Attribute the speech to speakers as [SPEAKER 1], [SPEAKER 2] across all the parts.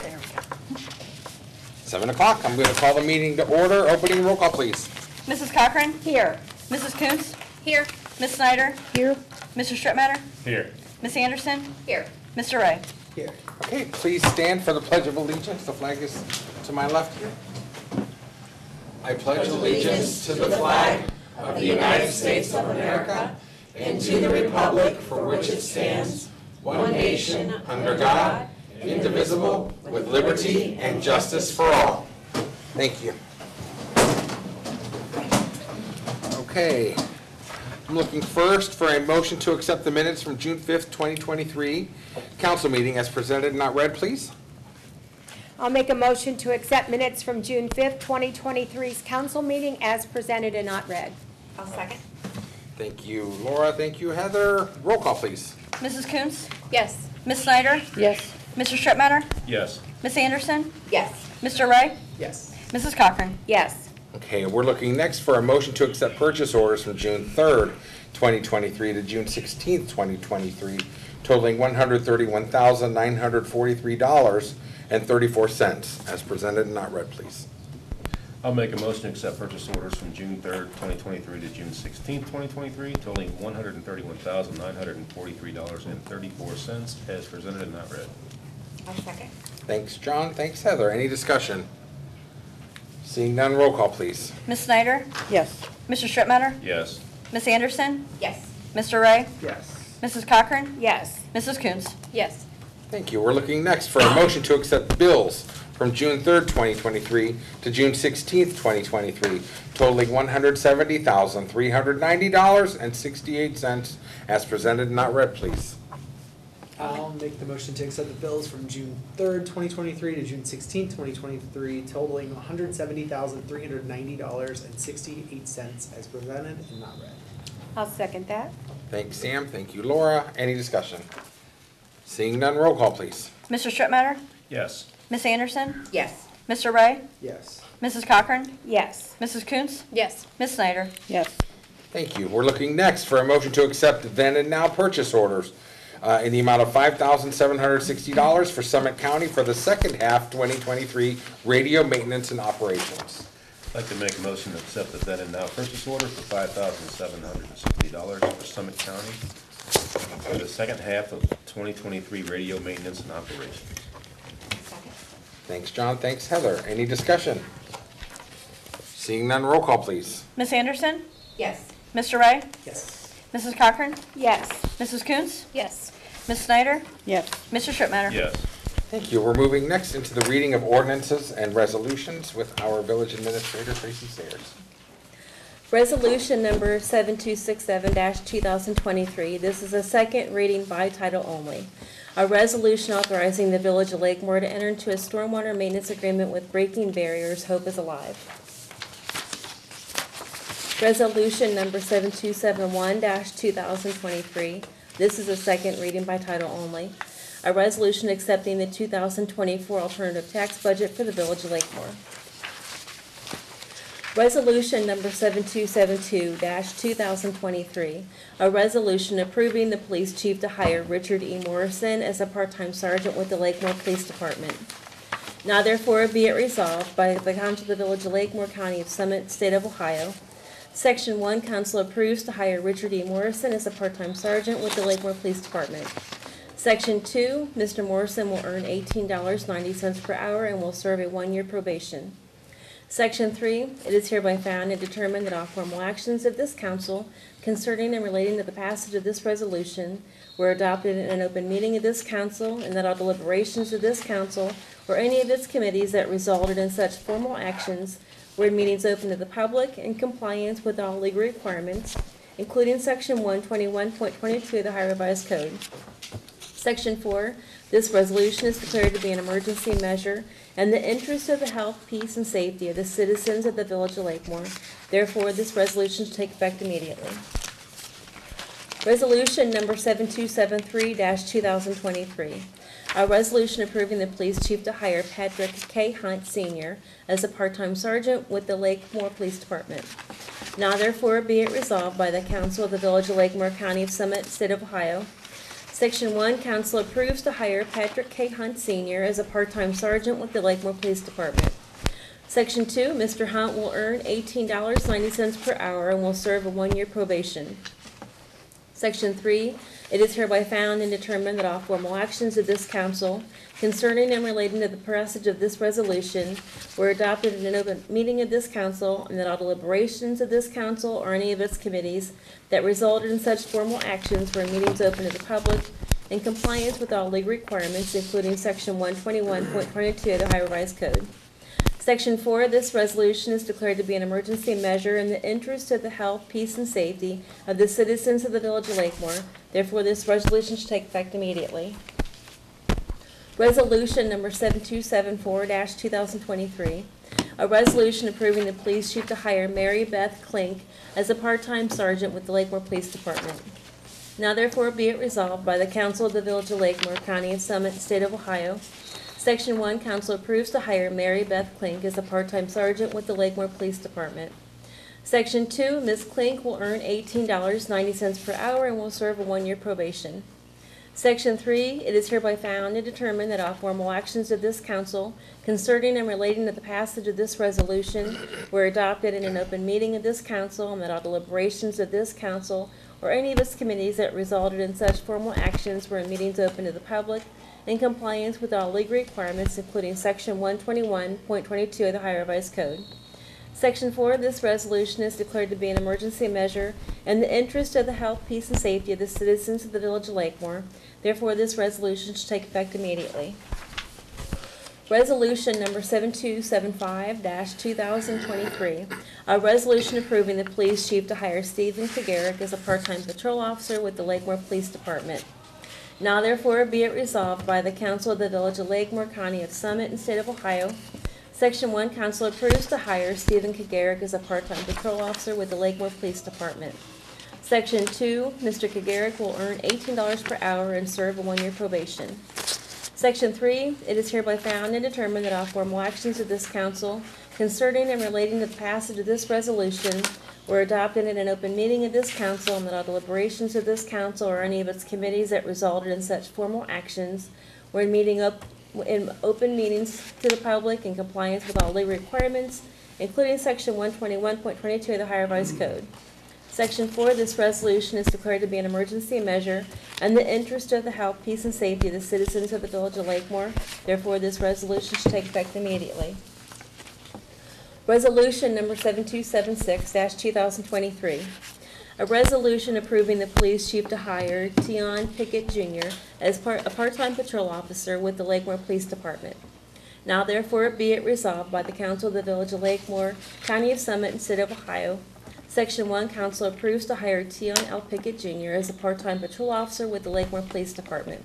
[SPEAKER 1] There we go.
[SPEAKER 2] 7 o'clock. I'm going to call the meeting to order. Opening roll call, please.
[SPEAKER 1] Mrs. Cochran? Here. Mrs. Coons? Here. Ms. Snyder?
[SPEAKER 3] Here.
[SPEAKER 1] Mr. Strittmatter?
[SPEAKER 4] Here.
[SPEAKER 1] Ms. Anderson?
[SPEAKER 3] Here.
[SPEAKER 1] Mr. Ray?
[SPEAKER 2] Here. Okay, please stand for the Pledge of Allegiance. The flag is to my left here. I pledge allegiance to the flag of the United States of America and to the republic for which it stands, one nation, under God, indivisible, with liberty and justice for all. Thank you. Okay. I'm looking first for a motion to accept the minutes from June 5th, 2023 council meeting as presented and not read, please.
[SPEAKER 3] I'll make a motion to accept minutes from June 5th, 2023's council meeting as presented and not read.
[SPEAKER 1] I'll second.
[SPEAKER 2] Thank you, Laura. Thank you, Heather. Roll call, please.
[SPEAKER 1] Mrs. Coons?
[SPEAKER 3] Yes.
[SPEAKER 1] Ms. Snyder?
[SPEAKER 3] Yes.
[SPEAKER 1] Mr. Strittmatter?
[SPEAKER 4] Yes.
[SPEAKER 1] Ms. Anderson?
[SPEAKER 3] Yes.
[SPEAKER 1] Mr. Ray?
[SPEAKER 2] Yes.
[SPEAKER 1] Mrs. Cochran?
[SPEAKER 3] Yes.
[SPEAKER 2] Okay, we're looking next for a motion to accept purchase orders from June 3rd, 2023 to June 16th, 2023, totaling $131,943.34 as presented and not read, please.
[SPEAKER 4] I'll make a motion to accept purchase orders from June 3rd, 2023 to June 16th, 2023, totaling $131,943.34 as presented and not read.
[SPEAKER 1] I'll second.
[SPEAKER 2] Thanks, John. Thanks, Heather. Any discussion? Seeing none, roll call, please.
[SPEAKER 1] Ms. Snyder?
[SPEAKER 3] Yes.
[SPEAKER 1] Mr. Strittmatter?
[SPEAKER 4] Yes.
[SPEAKER 1] Ms. Anderson?
[SPEAKER 3] Yes.
[SPEAKER 1] Mr. Ray?
[SPEAKER 2] Yes.
[SPEAKER 1] Mrs. Cochran?
[SPEAKER 3] Yes.
[SPEAKER 1] Mrs. Coons?
[SPEAKER 3] Yes.
[SPEAKER 2] Thank you. We're looking next for a motion to accept bills from June 3rd, 2023 to June 16th, 2023, totaling $170,390.68 as presented and not read, please.
[SPEAKER 5] I'll make the motion to accept the bills from June 3rd, 2023 to June 16th, 2023, totaling $170,390.68 as presented and not read.
[SPEAKER 3] I'll second that.
[SPEAKER 2] Thanks, Sam. Thank you, Laura. Any discussion? Seeing none, roll call, please.
[SPEAKER 1] Mr. Strittmatter?
[SPEAKER 4] Yes.
[SPEAKER 1] Ms. Anderson?
[SPEAKER 3] Yes.
[SPEAKER 1] Mr. Ray?
[SPEAKER 5] Yes.
[SPEAKER 1] Mrs. Cochran?
[SPEAKER 3] Yes.
[SPEAKER 1] Mrs. Coons?
[SPEAKER 3] Yes.
[SPEAKER 1] Ms. Snyder?
[SPEAKER 3] Yes.
[SPEAKER 2] Thank you. We're looking next for a motion to accept then and now purchase orders in the amount of $5,760 for Summit County for the second half 2023 radio maintenance and operations.
[SPEAKER 4] I'd like to make a motion to accept the then and now purchase order for $5,760 for Summit County for the second half of 2023 radio maintenance and operations.
[SPEAKER 1] Second.
[SPEAKER 2] Thanks, John. Thanks, Heather. Any discussion? Seeing none, roll call, please.
[SPEAKER 1] Ms. Anderson?
[SPEAKER 3] Yes.
[SPEAKER 1] Mr. Ray?
[SPEAKER 5] Yes.
[SPEAKER 1] Mrs. Cochran?
[SPEAKER 3] Yes.
[SPEAKER 1] Mrs. Coons?
[SPEAKER 3] Yes.
[SPEAKER 1] Ms. Snyder?
[SPEAKER 3] Yes.
[SPEAKER 1] Mr. Strittmatter?
[SPEAKER 4] Yes.
[SPEAKER 2] Thank you. We're moving next into the reading of ordinances and resolutions with our village administrator, Tracy Sayers.
[SPEAKER 6] Resolution number 7267-2023. This is a second reading by title only. A resolution authorizing the Village of Lakemore to enter into a stormwater maintenance agreement with Breaking Barriers, Hope is Alive. Resolution number 7271-2023. This is a second reading by title only. A resolution accepting the 2024 alternative tax budget for the Village of Lakemore. Resolution number 7272-2023, a resolution approving the police chief to hire Richard E. Morrison as a part-time sergeant with the Lakemore Police Department. Now therefore be it resolved by the Council of the Village of Lakemore, County of Summit, State of Ohio. Section 1, Council approves to hire Richard E. Morrison as a part-time sergeant with the Lakemore Police Department. Section 2, Mr. Morrison will earn $18.90 per hour and will serve a 1-year probation. Section 3, it is hereby found and determined that all formal actions of this council concerning and relating to the passage of this resolution were adopted in an open meeting of this council, and that all deliberations of this council or any of its committees that resulted in such formal actions were in meetings open to the public in compliance with all legal requirements, including Section 121.22 of the Ohio Revised Code. Section 4, this resolution is declared to be an emergency measure in the interest of the health, peace, and safety of the citizens of the Village of Lakemore. Therefore, this resolution should take effect immediately. Resolution number 7273-2023. A resolution approving the police chief to hire Patrick K. Hunt Sr. as a part-time sergeant with the Lakemore Police Department. Now therefore be it resolved by the Council of the Village of Lakemore, County of Summit, State of Ohio. Section 1, Council approves to hire Patrick K. Hunt Sr. as a part-time sergeant with the Lakemore Police Department. Section 2, Mr. Hunt will earn $18.90 per hour and will serve a 1-year probation. Section 3, it is hereby found and determined that all formal actions of this council concerning and relating to the passage of this resolution were adopted in an open meeting of this council, and that all deliberations of this council or any of its committees that resulted in such formal actions were in meetings open to the public in compliance with all legal requirements, including Section 121.22 of the Ohio Revised Code. Section 4, this resolution is declared to be an emergency measure in the interest of the health, peace, and safety of the citizens of the Village of Lakemore. Therefore, this resolution should take effect immediately. Resolution number 7274-2023. A resolution approving the police chief to hire Mary Beth Klink as a part-time sergeant with the Lakemore Police Department. Now therefore be it resolved by the Council of the Village of Lakemore, County of Summit, State of Ohio. Section 1, Council approves to hire Mary Beth Klink as a part-time sergeant with the Lakemore Police Department. Section 2, Ms. Klink will earn $18.90 per hour and will serve a 1-year probation. Section 3, it is hereby found and determined that all formal actions of this council concerning and relating to the passage of this resolution were adopted in an open meeting of this council, and that all deliberations of this council or any of its committees that resulted in such formal actions were in meetings open to the public in compliance with all legal requirements, including Section 121.22 of the Ohio Revised Code. Section 4, this resolution is declared to be an emergency measure in the interest of the health, peace, and safety of the citizens of the Village of Lakemore. Therefore, this resolution should take effect immediately. Resolution number 7275-2023. A resolution approving the police chief to hire Stephen Kagarick as a part-time patrol officer with the Lakemore Police Department. Now therefore be it resolved by the Council of the Village of Lakemore, County of Summit, and State of Ohio. Section 1, Council approves to hire Stephen Kagarick as a part-time patrol officer with the Lakemore Police Department. Section 2, Mr. Kagarick will earn $18 per hour and serve a 1-year probation. Section 3, it is hereby found and determined that all formal actions of this council concerning and relating to the passage of this resolution were adopted in an open meeting of this council, and that all deliberations of this council or any of its committees that resulted in such formal actions were in open meetings to the public in compliance with all legal requirements, including Section 121.22 of the Ohio Revised Code. Section 4, this resolution is declared to be an emergency measure in the interest of the health, peace, and safety of the citizens of the Village of Lakemore. Therefore, this resolution should take effect immediately. Resolution number 7276-2023. A resolution approving the police chief to hire Tion Pickett Jr. as a part-time patrol officer with the Lakemore Police Department. Now therefore be it resolved by the Council of the Village of Lakemore, County of Summit, and State of Ohio. Section 1, Council approves to hire Tion L. Pickett Jr. as a part-time patrol officer with the Lakemore Police Department.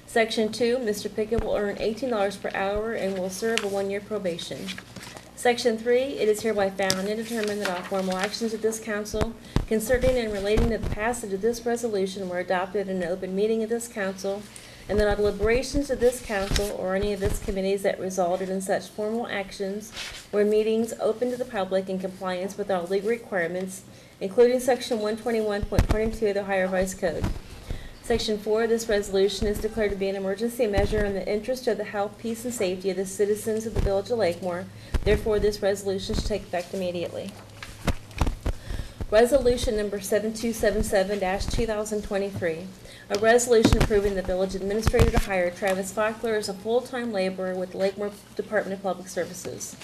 [SPEAKER 6] Section 2, Mr. Pickett will earn $18 per hour and will serve a 1-year probation. Section 3, it is hereby found and determined that all formal actions of this council concerning and relating to the passage of this resolution were adopted in an open meeting of this council, and that all deliberations of this council or any of its committees that resulted in such formal actions were meetings open to the public in compliance with all legal requirements, including Section 121.22 of the Ohio Revised Code. Section 4, this resolution is declared to be an emergency measure in the interest of the health, peace, and safety of the citizens of the Village of Lakemore. Therefore, this resolution should take effect immediately. Resolution number 7277-2023. A resolution approving the village administrator to hire Travis Fockler as a full-time laborer with the Lakemore Department of Public Services.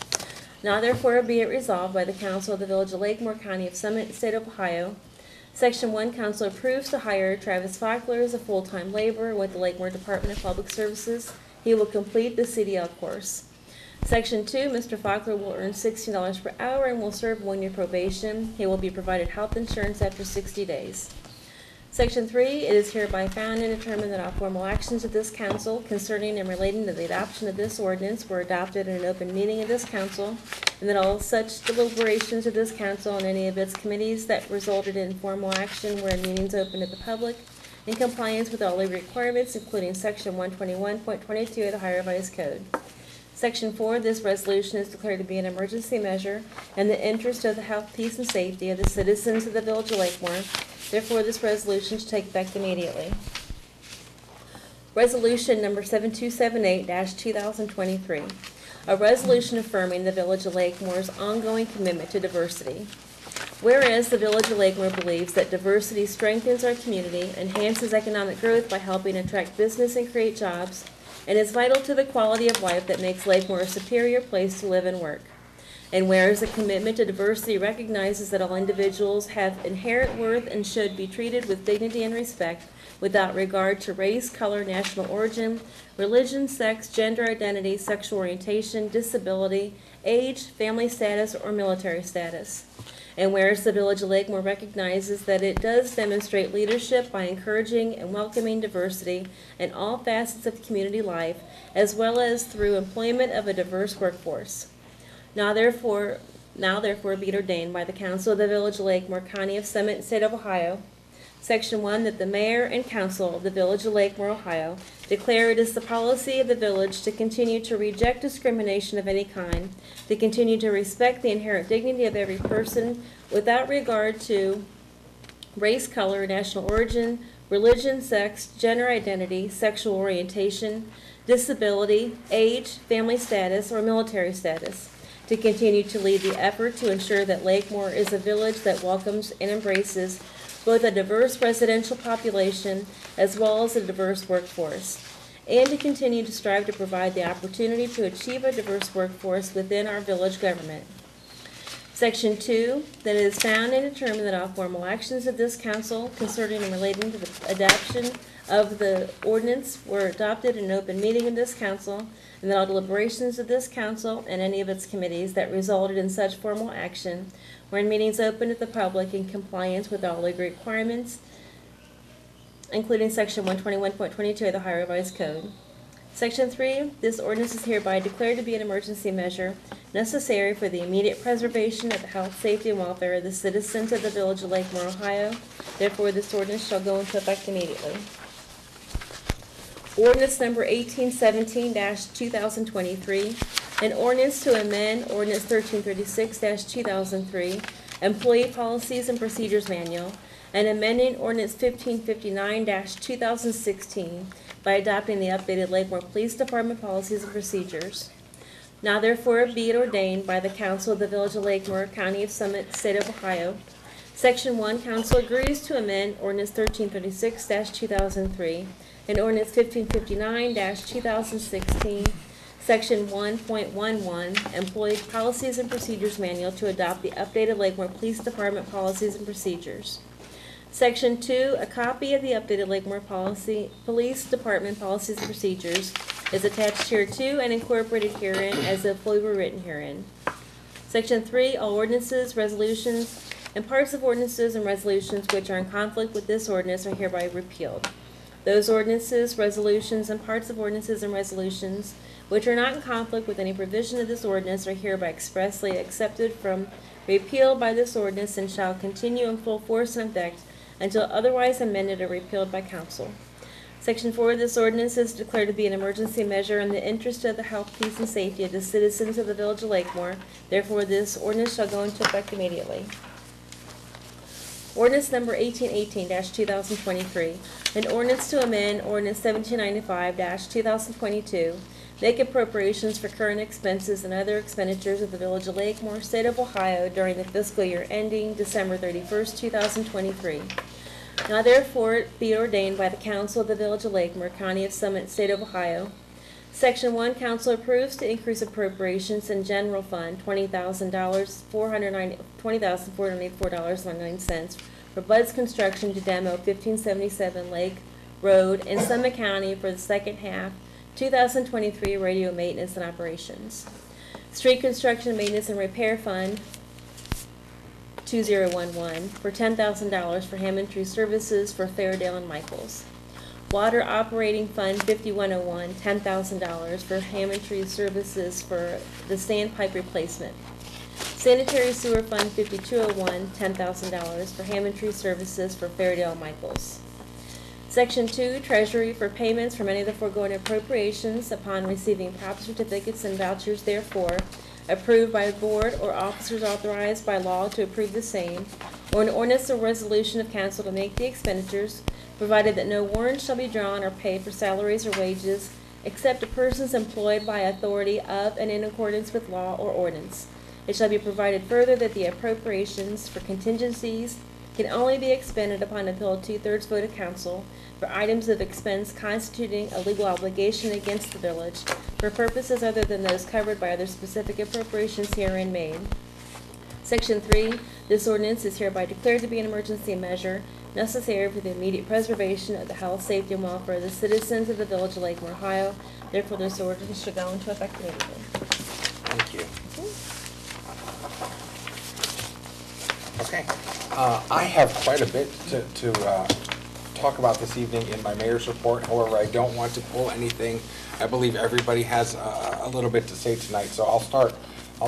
[SPEAKER 6] Now therefore be it resolved by the Council of the Village of Lakemore, County of Summit, State of Ohio. Section 1, Council approves to hire Travis Fockler as a full-time laborer with the Lakemore Department of Public Services. He will complete the CDL course. Section 2, Mr. Fockler will earn $16 per hour and will serve 1-year probation. He will be provided health insurance after 60 days. Section 3, it is hereby found and determined that all formal actions of this council concerning and relating to the adoption of this ordinance were adopted in an open meeting of this council, and that all such deliberations of this council and any of its committees that resulted in formal action were in meetings open to the public in compliance with all legal requirements, including Section 121.22 of the Ohio Revised Code. Section 4, this resolution is declared to be an emergency measure in the interest of the health, peace, and safety of the citizens of the Village of Lakemore. Therefore, this resolution should take effect immediately. Resolution number 7278-2023, a resolution affirming the Village of Lakemore's ongoing commitment to diversity. Whereas the Village of Lakemore believes that diversity strengthens our community, enhances economic growth by helping attract business and create jobs, and is vital to the quality of life that makes Lakemore a superior place to live and work. And whereas the commitment to diversity recognizes that all individuals have inherent worth and should be treated with dignity and respect without regard to race, color, national origin, religion, sex, gender identity, sexual orientation, disability, age, family status, or military status. And whereas the Village of Lakemore recognizes that it does demonstrate leadership by encouraging and welcoming diversity in all facets of community life, as well as through employment of a diverse workforce. Now therefore be it ordained by the Council of the Village of Lakemore, County of Summit, State of Ohio, Section 1, that the Mayor and Council of the Village of Lakemore, Ohio, declare it is the policy of the village to continue to reject discrimination of any kind, to continue to respect the inherent dignity of every person without regard to race, color, national origin, religion, sex, gender identity, sexual orientation, disability, age, family status, or military status, to continue to lead the effort to ensure that Lakemore is a village that welcomes and embraces both a diverse residential population as well as a diverse workforce, and to continue to strive to provide the opportunity to achieve a diverse workforce within our village government. Section 2, that it is found and determined that all formal actions of this council concerning and relating to the adoption of the ordinance were adopted in an open meeting of this council, and that all deliberations of this council and any of its committees that resulted in such formal action were in meetings open to the public in compliance with all legal requirements, including Section 121.22 of the Ohio Revised Code. Section 3, this ordinance is hereby declared to be an emergency measure necessary for the immediate preservation of the health, safety, and welfare of the citizens of the Village of Lakemore, Ohio. Therefore, this ordinance shall go into effect immediately. Ordinance number 1817-2023, an ordinance to amend Ordinance 1336-2003, Employee Policies and Procedures Manual, and amending Ordinance 1559-2016 by adopting the updated Lakemore Police Department Policies and Procedures. Now therefore be it ordained by the Council of the Village of Lakemore, County of Summit, State of Ohio. Section 1, Council agrees to amend Ordinance 1336-2003 and Ordinance 1559-2016, Section 1.11, Employee Policies and Procedures Manual, to adopt the updated Lakemore Police Department Policies and Procedures. Section 2, a copy of the updated Lakemore Police Department Policies and Procedures is attached hereto and incorporated herein as if fully were written herein. Section 3, all ordinances, resolutions, and parts of ordinances and resolutions which are in conflict with this ordinance are hereby repealed. Those ordinances, resolutions, and parts of ordinances and resolutions which are not in conflict with any provision of this ordinance are hereby expressly accepted from repeal by this ordinance and shall continue in full force and effect until otherwise amended or repealed by council. Section 4 of this ordinance is declared to be an emergency measure in the interest of the health, peace, and safety of the citizens of the Village of Lakemore. Therefore, this ordinance shall go into effect immediately. Ordinance number 1818-2023, an ordinance to amend Ordinance 1795-2022, make appropriations for current expenses and other expenditures of the Village of Lakemore, State of Ohio during the fiscal year ending December 31st, 2023. Now therefore be ordained by the Council of the Village of Lakemore, County of Summit, State of Ohio. Section 1, council approves to increase appropriations in general fund $20,484.99 for Bud's Construction to demo 1577 Lake Road in Summit County for the second half 2023 radio maintenance and operations. Street Construction Maintenance and Repair Fund 2011 for $10,000 for Hammond Tree Services for Fairdale and Michaels. Water Operating Fund 5101, $10,000 for Hammond Tree Services for the standpipe replacement. Sanitary Sewer Fund 5201, $10,000 for Hammond Tree Services for Fairdale and Michaels. Section 2, Treasury for payments from any of the foregoing appropriations upon receiving proper certificates and vouchers therefore approved by the board or officers authorized by law to approve the same, or an ordinance or resolution of council to make the expenditures, provided that no warrant shall be drawn or paid for salaries or wages except to persons employed by authority of and in accordance with law or ordinance. It shall be provided further that the appropriations for contingencies can only be expended upon appeal of 2/3 vote of council for items of expense constituting a legal obligation against the village for purposes other than those covered by other specific appropriations herein made. Section 3, this ordinance is hereby declared to be an emergency measure necessary for the immediate preservation of the health, safety, and welfare of the citizens of the village of Lakemore, Ohio. Therefore, this ordinance shall go into effect immediately.
[SPEAKER 2] Thank you. Okay. I have quite a bit to talk about this evening in my mayor's report. However, I don't want to pull anything. I believe everybody has a little bit to say tonight, so I'll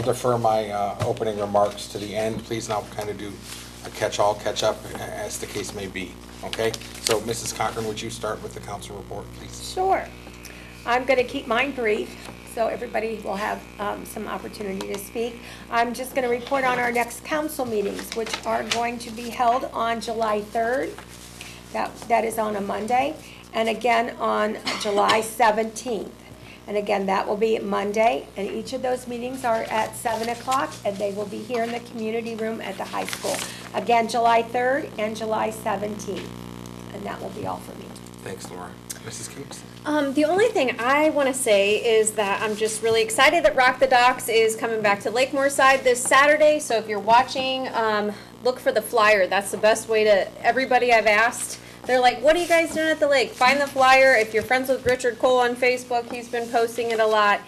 [SPEAKER 2] defer my opening remarks to the end, please, and I'll kind of do a catch-all, catch-up, as the case may be, okay? So, Mrs. Cochran, would you start with the council report, please?
[SPEAKER 3] Sure. I'm going to keep mine brief, so everybody will have some opportunity to speak. I'm just going to report on our next council meetings, which are going to be held on July 3rd. That is on a Monday, and again on July 17th. And again, that will be Monday, and each of those meetings are at 7 o'clock, and they will be here in the community room at the high school. Again, July 3rd and July 17th, and that will be all for me.
[SPEAKER 2] Thanks, Laura. Mrs. Coombs?
[SPEAKER 1] The only thing I want to say is that I'm just really excited that Rock the Docks is coming back to Lakemore side this Saturday. So if you're watching, look for the flyer. That's the best way to, everybody I've asked, they're like, what are you guys doing at the lake? Find the flyer. If you're friends with Richard Cole on Facebook, he's been posting it a lot.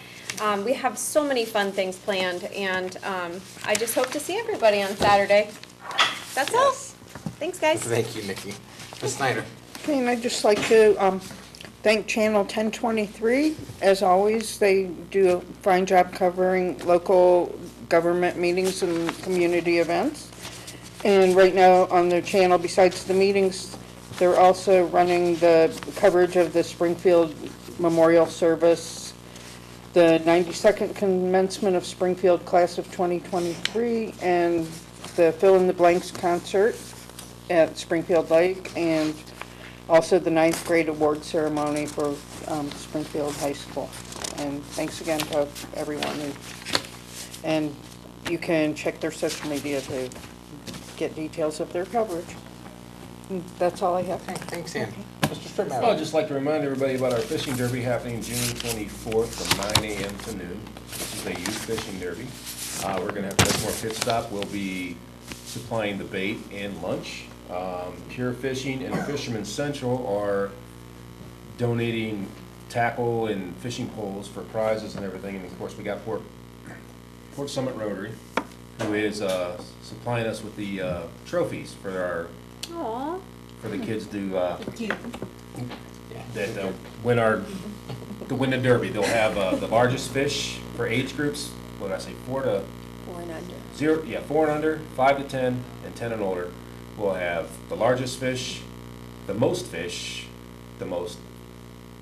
[SPEAKER 1] We have so many fun things planned, and I just hope to see everybody on Saturday. That's all. Thanks, guys.
[SPEAKER 2] Thank you, Nikki. Ms. Snyder?
[SPEAKER 7] Okay, and I'd just like to thank Channel 1023. As always, they do a fine job covering local government meetings and community events. And right now on their channel, besides the meetings, they're also running the coverage of the Springfield Memorial Service, the 92nd commencement of Springfield Class of 2023, and the Fill in the Blanks concert at Springfield Lake, and also the 9th grade award ceremony for Springfield High School. And thanks again to everyone. And you can check their social media to get details of their coverage. And that's all I have.
[SPEAKER 2] Okay, thanks, Ann. Mr. Strittmatter?
[SPEAKER 4] I'd just like to remind everybody about our fishing derby happening June 24th from 9 a.m. to noon. This is a youth fishing derby. We're going to have Lakemore Pit Stop. We'll be supplying the bait and lunch. Pure Fishing and Fisherman's Central are donating tackle and fishing poles for prizes and everything. And of course, we got Port Summit Rotary, who is supplying us with the trophies for the kids to win the derby. They'll have the largest fish for age groups. What did I say? 4 and under, 5 to 10, and 10 and older. We'll have the largest fish, the most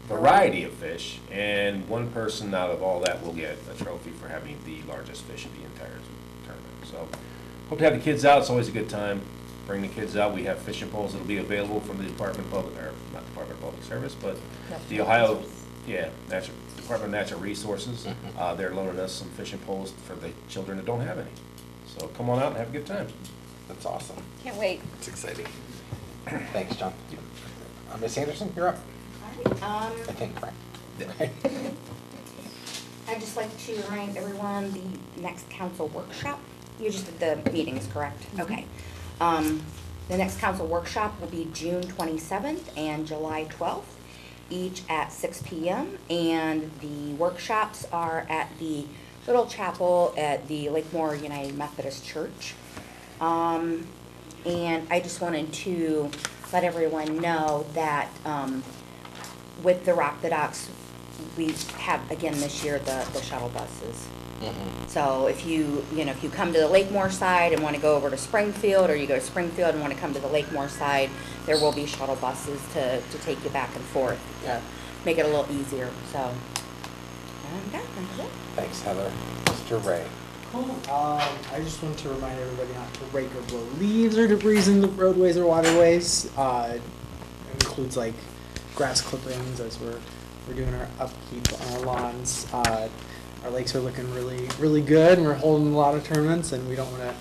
[SPEAKER 4] variety of fish, and one person out of all that will get a trophy for having the largest fish in the entire tournament. So, hope to have the kids out. It's always a good time. Bring the kids out. We have fishing poles that'll be available from the Department of Public Service, but the Ohio, Department of Natural Resources. They're loaning us some fishing poles for the children that don't have any. So come on out and have a good time.
[SPEAKER 2] That's awesome.
[SPEAKER 1] Can't wait.
[SPEAKER 2] It's exciting. Thanks, John. Ms. Anderson, you're up. I think, right?
[SPEAKER 8] I'd just like to remind everyone, the next council workshop, you just did the meetings, correct? Okay. The next council workshop will be June 27th and July 12th, each at 6 p.m. And the workshops are at the Little Chapel at the Lakemore United Methodist Church. And I just wanted to let everyone know that with the Rock the Docks, we have, again, this year, the shuttle buses. So if you come to the Lakemore side and want to go over to Springfield, or you go to Springfield and want to come to the Lakemore side, there will be shuttle buses to take you back and forth to make it a little easier. So, and that's it.
[SPEAKER 2] Thanks, Heather. Mr. Ray.
[SPEAKER 5] Cool. I just want to remind everybody not to rake or blow leaves or debris in the roadways or waterways. It includes like grass clippings as we're doing our upkeep on our lawns. Our lakes are looking really good, and we're holding a lot of tournaments, and we don't want to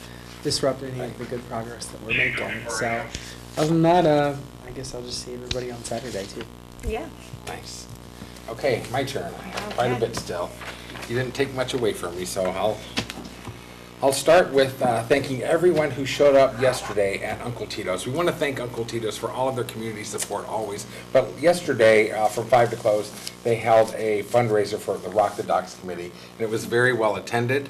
[SPEAKER 5] disrupt any of the good progress that we're making. So, other than that, I guess I'll just see everybody on Saturday too.
[SPEAKER 3] Yeah.
[SPEAKER 2] Nice. Okay, my turn. Quite a bit still. You didn't take much away from me, so I'll start with thanking everyone who showed up yesterday at Uncle Tito's. We want to thank Uncle Tito's for all of their community support always. But yesterday, from 5 to close, they held a fundraiser for the Rock the Docks Committee, and it was very well attended.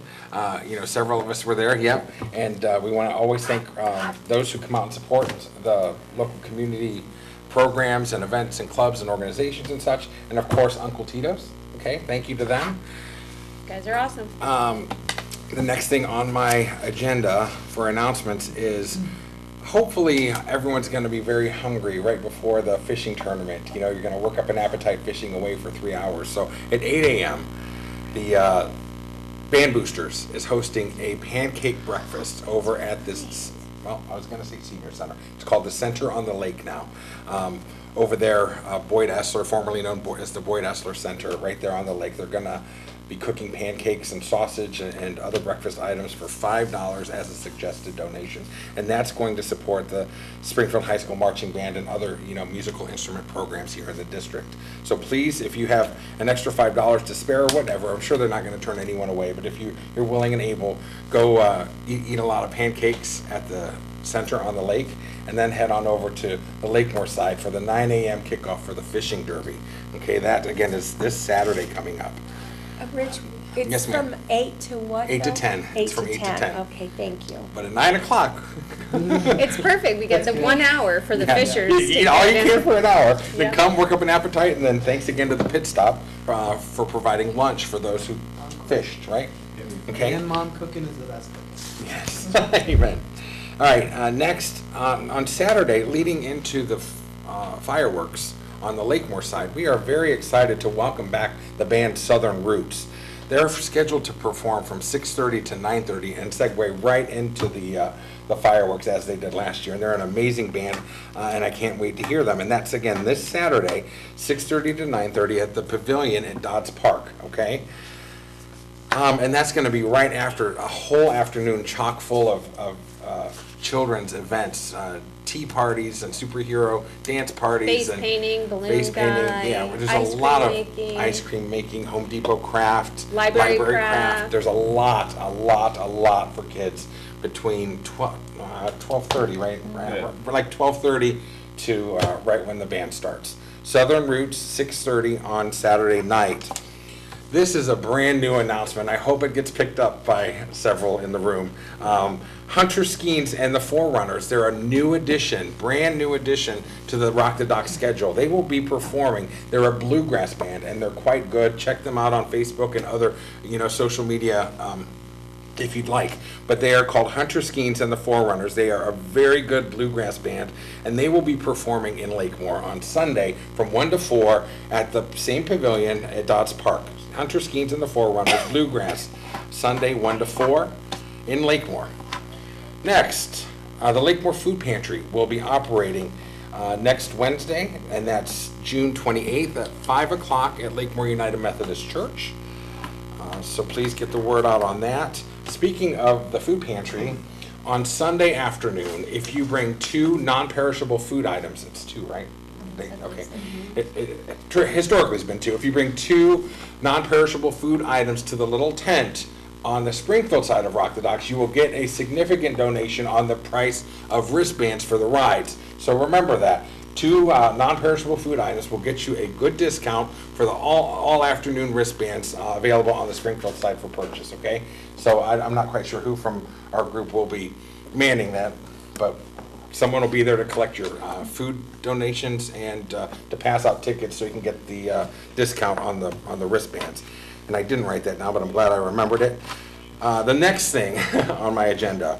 [SPEAKER 2] Several of us were there, yep. And we want to always thank those who come out and support the local community programs and events and clubs and organizations and such. And of course, Uncle Tito's. Okay, thank you to them.
[SPEAKER 1] You guys are awesome.
[SPEAKER 2] The next thing on my agenda for announcements is hopefully everyone's going to be very hungry right before the fishing tournament. You're going to work up an appetite fishing away for 3 hours. So at 8 a.m., the Band Boosters is hosting a pancake breakfast over at this, well, I was going to say senior center. It's called the Center on the Lake now. Over there, Boyd Essler, formerly known as the Boyd Essler Center, right there on the lake. They're going to be cooking pancakes and sausage and other breakfast items for $5 as a suggested donation, and that's going to support the Springfield High School Marching Band and other musical instrument programs here in the district. So please, if you have an extra $5 to spare or whatever, I'm sure they're not going to turn anyone away, but if you're willing and able, go eat a lot of pancakes at the Center on the Lake, and then head on over to the Lakemore side for the 9 a.m. kickoff for the fishing derby. Okay, that again is this Saturday coming up.
[SPEAKER 3] Rich, it's
[SPEAKER 2] Yes, ma'am.
[SPEAKER 3] from 8 to what?
[SPEAKER 2] 8 to
[SPEAKER 3] though?
[SPEAKER 2] 10. It's from 8 to 10.
[SPEAKER 3] Okay, thank you.
[SPEAKER 2] But at 9 o'clock,
[SPEAKER 1] It's perfect. We get the 1 hour for the fishers.
[SPEAKER 2] you
[SPEAKER 1] to
[SPEAKER 2] eat all you
[SPEAKER 1] get
[SPEAKER 2] can
[SPEAKER 1] in.
[SPEAKER 2] for an hour, then
[SPEAKER 1] Yeah.
[SPEAKER 2] come work up an appetite, and then thanks again to the pit stop for providing lunch for those who fished, right? Okay.
[SPEAKER 5] And mom cooking is the best thing.
[SPEAKER 2] Yes. Amen. All right. Next, on Saturday, leading into the fireworks on the Lakemore side, we are very excited to welcome back the band Southern Roots. They're scheduled to perform from 6:30 to 9:30 and segue right into the fireworks as they did last year. And they're an amazing band, and I can't wait to hear them. And that's again this Saturday, 6:30 to 9:30 at the Pavilion at Dodds Park. Okay. And that's going to be right after a whole afternoon chock full of children's events, tea parties and superhero dance parties.
[SPEAKER 1] Face
[SPEAKER 2] and
[SPEAKER 1] painting, balloon
[SPEAKER 2] face painting.
[SPEAKER 1] guy,
[SPEAKER 2] Yeah, there's
[SPEAKER 1] ice
[SPEAKER 2] a lot
[SPEAKER 1] cream
[SPEAKER 2] of
[SPEAKER 1] making.
[SPEAKER 2] ice cream making, Home Depot craft,
[SPEAKER 1] Library craft.
[SPEAKER 2] There's a lot for kids between 12:30, right?
[SPEAKER 4] Yeah.
[SPEAKER 2] Like 12:30 to right when the band starts. Southern Roots, 6:30 on Saturday night. This is a brand new announcement. I hope it gets picked up by several in the room. Hunter Skeens and the Forerunners, they're a new addition, brand new addition to the Rock the Dock schedule. They will be performing. They're a bluegrass band, and they're quite good. Check them out on Facebook and other, social media if you'd like. But they are called Hunter Skeens and the Forerunners. They are a very good bluegrass band, and they will be performing in Lakemore on Sunday from 1 to 4 at the same pavilion at Dodds Park. Hunter Skeens and the Forerunners, bluegrass, Sunday 1 to 4 in Lakemore. Next, the Lakemore Food Pantry will be operating next Wednesday, and that's June 28th at 5 o'clock at Lakemore United Methodist Church. So please get the word out on that. Speaking of the food pantry, on Sunday afternoon, if you bring 2 non-perishable food items, it's 2, right? Okay. Historically, it's been 2. If you bring 2 non-perishable food items to the little tent on the Springfield side of Rock the Docks, you will get a significant donation on the price of wristbands for the rides. So remember that. 2 non-perishable food items will get you a good discount for the all afternoon wristbands available on the Springfield side for purchase, okay? So I'm not quite sure who from our group will be manning that, but someone will be there to collect your food donations and to pass out tickets so you can get the discount on the wristbands. And I didn't write that down, but I'm glad I remembered it. The next thing on my agenda,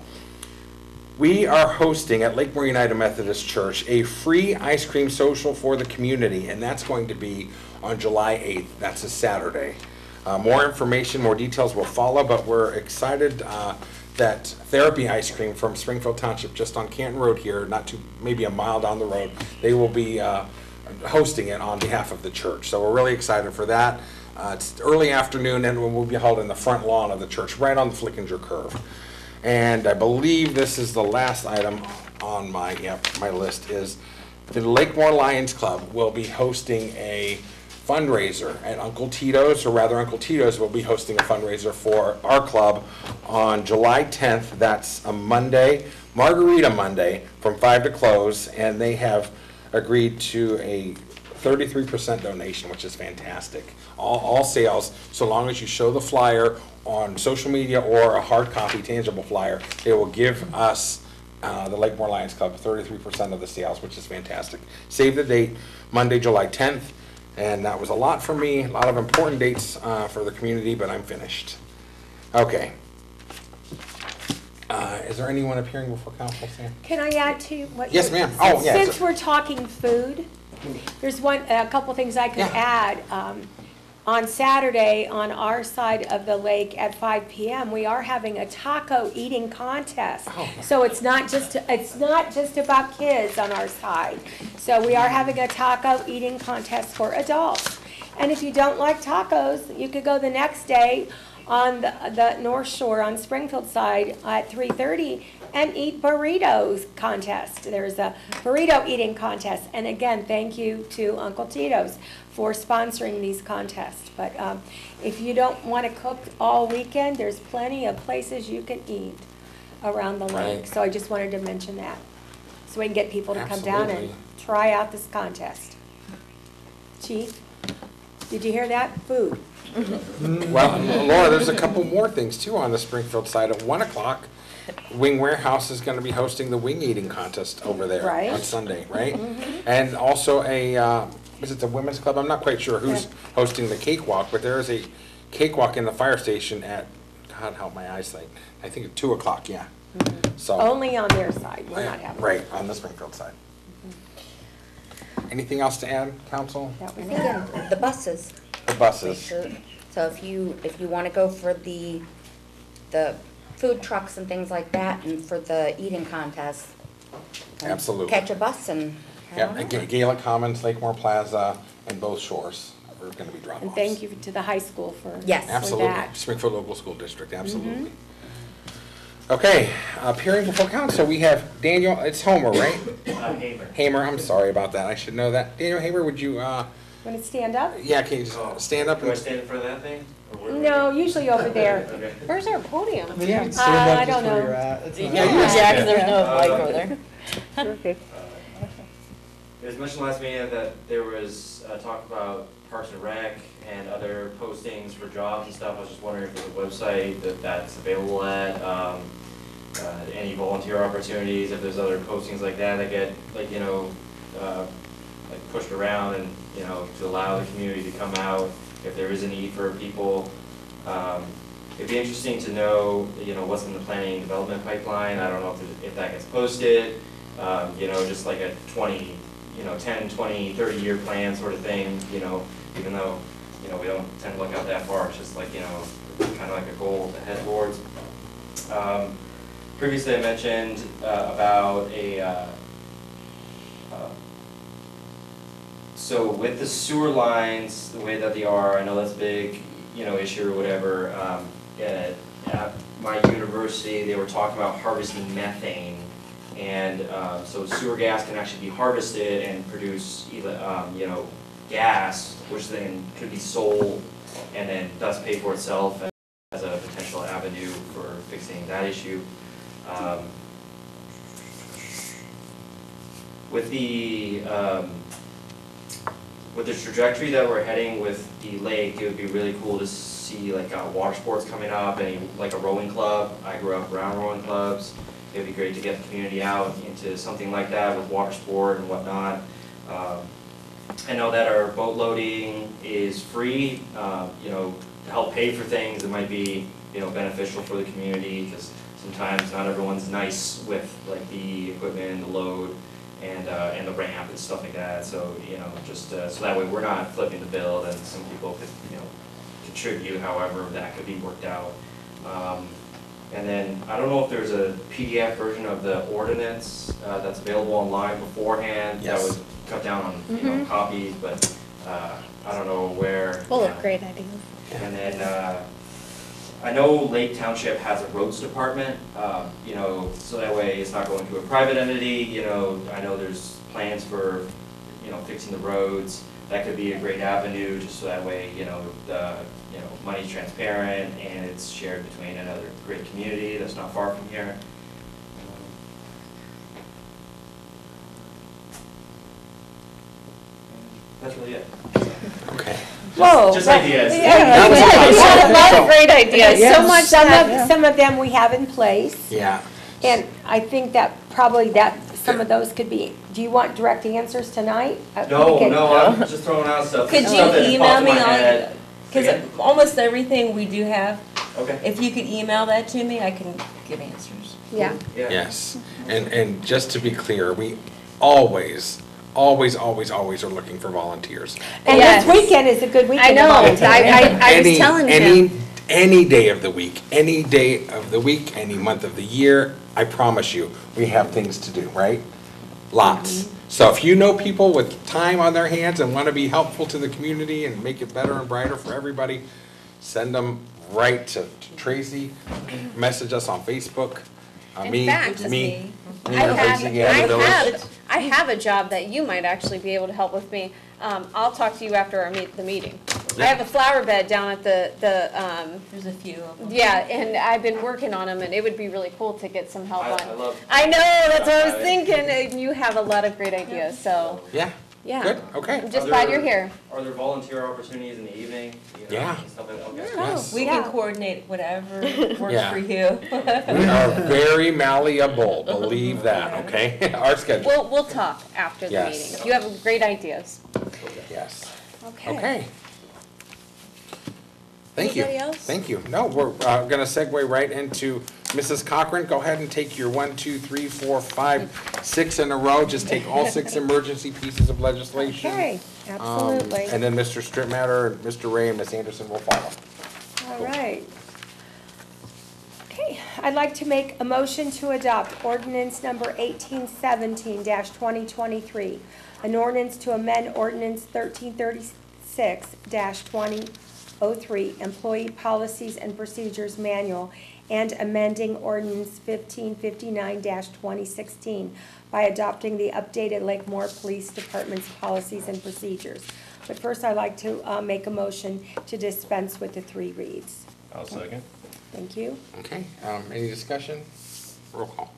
[SPEAKER 2] we are hosting at Lakemore United Methodist Church a free ice cream social for the community, and that's going to be on July 8th. That's a Saturday. More information, more details will follow, but we're excited that Therapy Ice Cream from Springfield Township, just on Canton Road here, not too, maybe a mile down the road, they will be hosting it on behalf of the church. So we're really excited for that. It's early afternoon, and we'll be held in the front lawn of the church, right on the Flickinger curve. And I believe this is the last item on my list, is the Lakemore Lions Club will be hosting a fundraiser at Uncle Tito's, or rather Uncle Tito's will be hosting a fundraiser for our club on July 10th. That's a Monday, Margarita Monday, from 5 to close, and they have agreed to a 33% donation, which is fantastic. All sales, so long as you show the flyer on social media or a hard copy tangible flyer, they will give us, the Lakemore Lions Club, 33% of the sales, which is fantastic. Save the date, Monday, July 10th. And that was a lot for me, a lot of important dates for the community, but I'm finished. Okay. Is there anyone appearing before council, Sam?
[SPEAKER 3] Can I add to what?
[SPEAKER 2] Yes, ma'am. Oh, yes.
[SPEAKER 3] Since we're talking food, there's a couple things I could add. On Saturday, on our side of the lake at 5 p.m., we are having a taco eating contest.
[SPEAKER 2] Oh.
[SPEAKER 3] So it's not just about kids on our side. So we are having a taco eating contest for adults. And if you don't like tacos, you could go the next day on the North Shore on Springfield side at 3:30 and eat burritos contest. There's a burrito eating contest. And again, thank you to Uncle Tito's for sponsoring these contests. But if you don't want to cook all weekend, there's plenty of places you can eat around the lake.
[SPEAKER 2] Right.
[SPEAKER 3] So I just wanted to mention that, so we can get people to come down and
[SPEAKER 2] Absolutely.
[SPEAKER 3] try out this contest. Chief, did you hear that? Food.
[SPEAKER 2] Well, Laura, there's a couple more things too on the Springfield side. At 1 o'clock, Wing Warehouse is going to be hosting the wing eating contest over there
[SPEAKER 3] Right.
[SPEAKER 2] on Sunday, right? And also is it the women's club? I'm not quite sure who's hosting the cakewalk, but there is a cakewalk in the fire station at, God help my eyesight, I think at 2 o'clock, yeah. So
[SPEAKER 3] Only on their side, we're not having.
[SPEAKER 2] right, on the Springfield side. Anything else to add, council?
[SPEAKER 3] That was
[SPEAKER 8] And
[SPEAKER 3] it.
[SPEAKER 8] again, the buses.
[SPEAKER 2] The
[SPEAKER 8] Make
[SPEAKER 2] buses.
[SPEAKER 8] sure, so if you want to go for the food trucks and things like that, and for the eating contest,
[SPEAKER 2] Absolutely.
[SPEAKER 8] catch a bus and head on
[SPEAKER 2] Yeah,
[SPEAKER 8] out.
[SPEAKER 2] Gaelic Commons, Lakemore Plaza, and both shores are going to be drop-offs.
[SPEAKER 3] And thank you to the high school for
[SPEAKER 8] Yes.
[SPEAKER 3] for
[SPEAKER 2] Absolutely.
[SPEAKER 3] that.
[SPEAKER 2] Springfield Local School District, absolutely. Okay, appearing before council, we have Daniel, it's Homer, right?
[SPEAKER 9] Hamer.
[SPEAKER 2] Hamer, I'm sorry about that, I should know that. Daniel Hamer, would you,
[SPEAKER 3] Want to stand up?
[SPEAKER 2] yeah, can you just stand up
[SPEAKER 9] Do I
[SPEAKER 2] and,
[SPEAKER 9] stand in front of that thing? Or where do I
[SPEAKER 3] No,
[SPEAKER 9] go?
[SPEAKER 3] usually over there.
[SPEAKER 9] Okay.
[SPEAKER 1] Where's our podium?
[SPEAKER 5] I mean, you can stand
[SPEAKER 3] I
[SPEAKER 5] up just
[SPEAKER 3] don't
[SPEAKER 5] where
[SPEAKER 3] know.
[SPEAKER 5] you're at. It's not-
[SPEAKER 6] Yeah, 'cause there's no
[SPEAKER 9] mic over
[SPEAKER 6] there.
[SPEAKER 9] It was mentioned last meeting that there was talk about Parks and Rec and other postings for jobs and stuff. I was just wondering if there's a website that's available at, any volunteer opportunities, if there's other postings like that get, like, like pushed around and, to allow the community to come out, if there is a need for people. It'd be interesting to know, what's in the planning and development pipeline. I don't know if that gets posted, just like a 10, 20, 30-year plan sort of thing, even though, we don't tend to look out that far. It's just like, kind of like a goal to head towards. Previously I mentioned about so with the sewer lines, the way that they are, I know that's a big, issue or whatever. At my university, they were talking about harvesting methane And so sewer gas can actually be harvested and produce either, gas, which then could be sold and then thus pay for itself as a potential avenue for fixing that issue. With the trajectory that we're heading with the lake, it would be really cool to see like water sports coming up, and like a rowing club. I grew up around rowing clubs. It would be great to get the community out into something like that with water sport and whatnot. I know that our boat loading is free, to help pay for things. It might be, beneficial for the community, because sometimes not everyone's nice with like the equipment and the load and the ramp and stuff like that. So, just so that way we're not flipping the bill, and some people could, contribute however that could be worked out. And then, I don't know if there's a PDF version of the ordinance that's available online beforehand.
[SPEAKER 2] Yes.
[SPEAKER 9] That would cut down on, copies, but I don't know where.
[SPEAKER 1] Full of great ideas.
[SPEAKER 9] And then, I know Lake Township has a roads department, so that way it's not going to a private entity. I know there's plans for, fixing the roads. That could be a great avenue, just so that way, the, money's transparent and it's shared between another great community that's not far from here. That's really it.
[SPEAKER 2] Okay.
[SPEAKER 3] Whoa.
[SPEAKER 9] Just ideas.
[SPEAKER 2] That was
[SPEAKER 1] A lot of great ideas, so much.
[SPEAKER 3] Some of them we have in place.
[SPEAKER 2] Yeah.
[SPEAKER 3] And I think that probably some of those could be, do you want direct answers tonight?
[SPEAKER 9] No, I'm just throwing out stuff.
[SPEAKER 6] Could
[SPEAKER 9] Stuff
[SPEAKER 6] you
[SPEAKER 9] that
[SPEAKER 6] email
[SPEAKER 9] pops in
[SPEAKER 6] me
[SPEAKER 9] my head.
[SPEAKER 6] on, because almost everything we do have,
[SPEAKER 9] Okay.
[SPEAKER 6] if you could email that to me, I can give answers.
[SPEAKER 1] Yeah.
[SPEAKER 9] Yeah.
[SPEAKER 2] Yes. And just to be clear, we always are looking for volunteers.
[SPEAKER 3] And
[SPEAKER 1] Yes.
[SPEAKER 3] this weekend is a good
[SPEAKER 1] I
[SPEAKER 3] weekend.
[SPEAKER 1] know,
[SPEAKER 3] to volunteer.
[SPEAKER 1] I was telling him.
[SPEAKER 2] Any day of the week, any month of the year, I promise you, we have things to do, right? Lots. So if you know people with time on their hands and want to be helpful to the community and make it better and brighter for everybody, send them right to Tracy, message us on Facebook.
[SPEAKER 1] In fact,
[SPEAKER 2] me.
[SPEAKER 1] I
[SPEAKER 2] or Tracy at the village.
[SPEAKER 1] have a job that you might actually be able to help with me. I'll talk to you after the meeting. I have a flower bed down at the
[SPEAKER 6] There's a few of them.
[SPEAKER 1] yeah, and I've been working on them, and it would be really cool to get some help on.
[SPEAKER 9] I love.
[SPEAKER 1] I know, that's what I was
[SPEAKER 9] Yeah.
[SPEAKER 1] thinking, and you have a lot of great ideas, so,
[SPEAKER 2] Yeah,
[SPEAKER 1] yeah.
[SPEAKER 2] good, okay.
[SPEAKER 1] I'm just glad you're here.
[SPEAKER 9] Are there volunteer opportunities in the evening?
[SPEAKER 2] Yeah.
[SPEAKER 9] Stuff like that? Okay.
[SPEAKER 2] Yes.
[SPEAKER 6] We
[SPEAKER 3] Yeah.
[SPEAKER 6] can coordinate whatever works
[SPEAKER 2] Yeah.
[SPEAKER 6] for you.
[SPEAKER 2] We are very malleable, believe that, okay? Our schedule,
[SPEAKER 1] We'll talk after the
[SPEAKER 2] Yes.
[SPEAKER 1] meeting. You have great ideas.
[SPEAKER 2] yes.
[SPEAKER 1] Okay.
[SPEAKER 2] Okay. Thank you.
[SPEAKER 6] Anybody else?
[SPEAKER 2] Thank you. No, we're gonna segue right into Mrs. Cochran. Go ahead and take your 1, 2, 3, 4, 5, 6 in a row. Just take all 6 emergency pieces of legislation.
[SPEAKER 3] Okay, absolutely.
[SPEAKER 2] And then Mr. Strittmatter, and Mr. Ray, and Ms. Anderson will follow.
[SPEAKER 3] All right. Okay, I'd like to make a motion to adopt ordinance number 1817-2023, an ordinance to amend ordinance 1336-2003, Employee Policies and Procedures Manual, and amending ordinance 1559-2016 by adopting the updated Lakemore Police Department's policies and procedures. But first, I'd like to make a motion to dispense with the 3 reads.
[SPEAKER 4] I'll second.
[SPEAKER 3] Thank you.
[SPEAKER 2] Okay, any discussion? Roll call.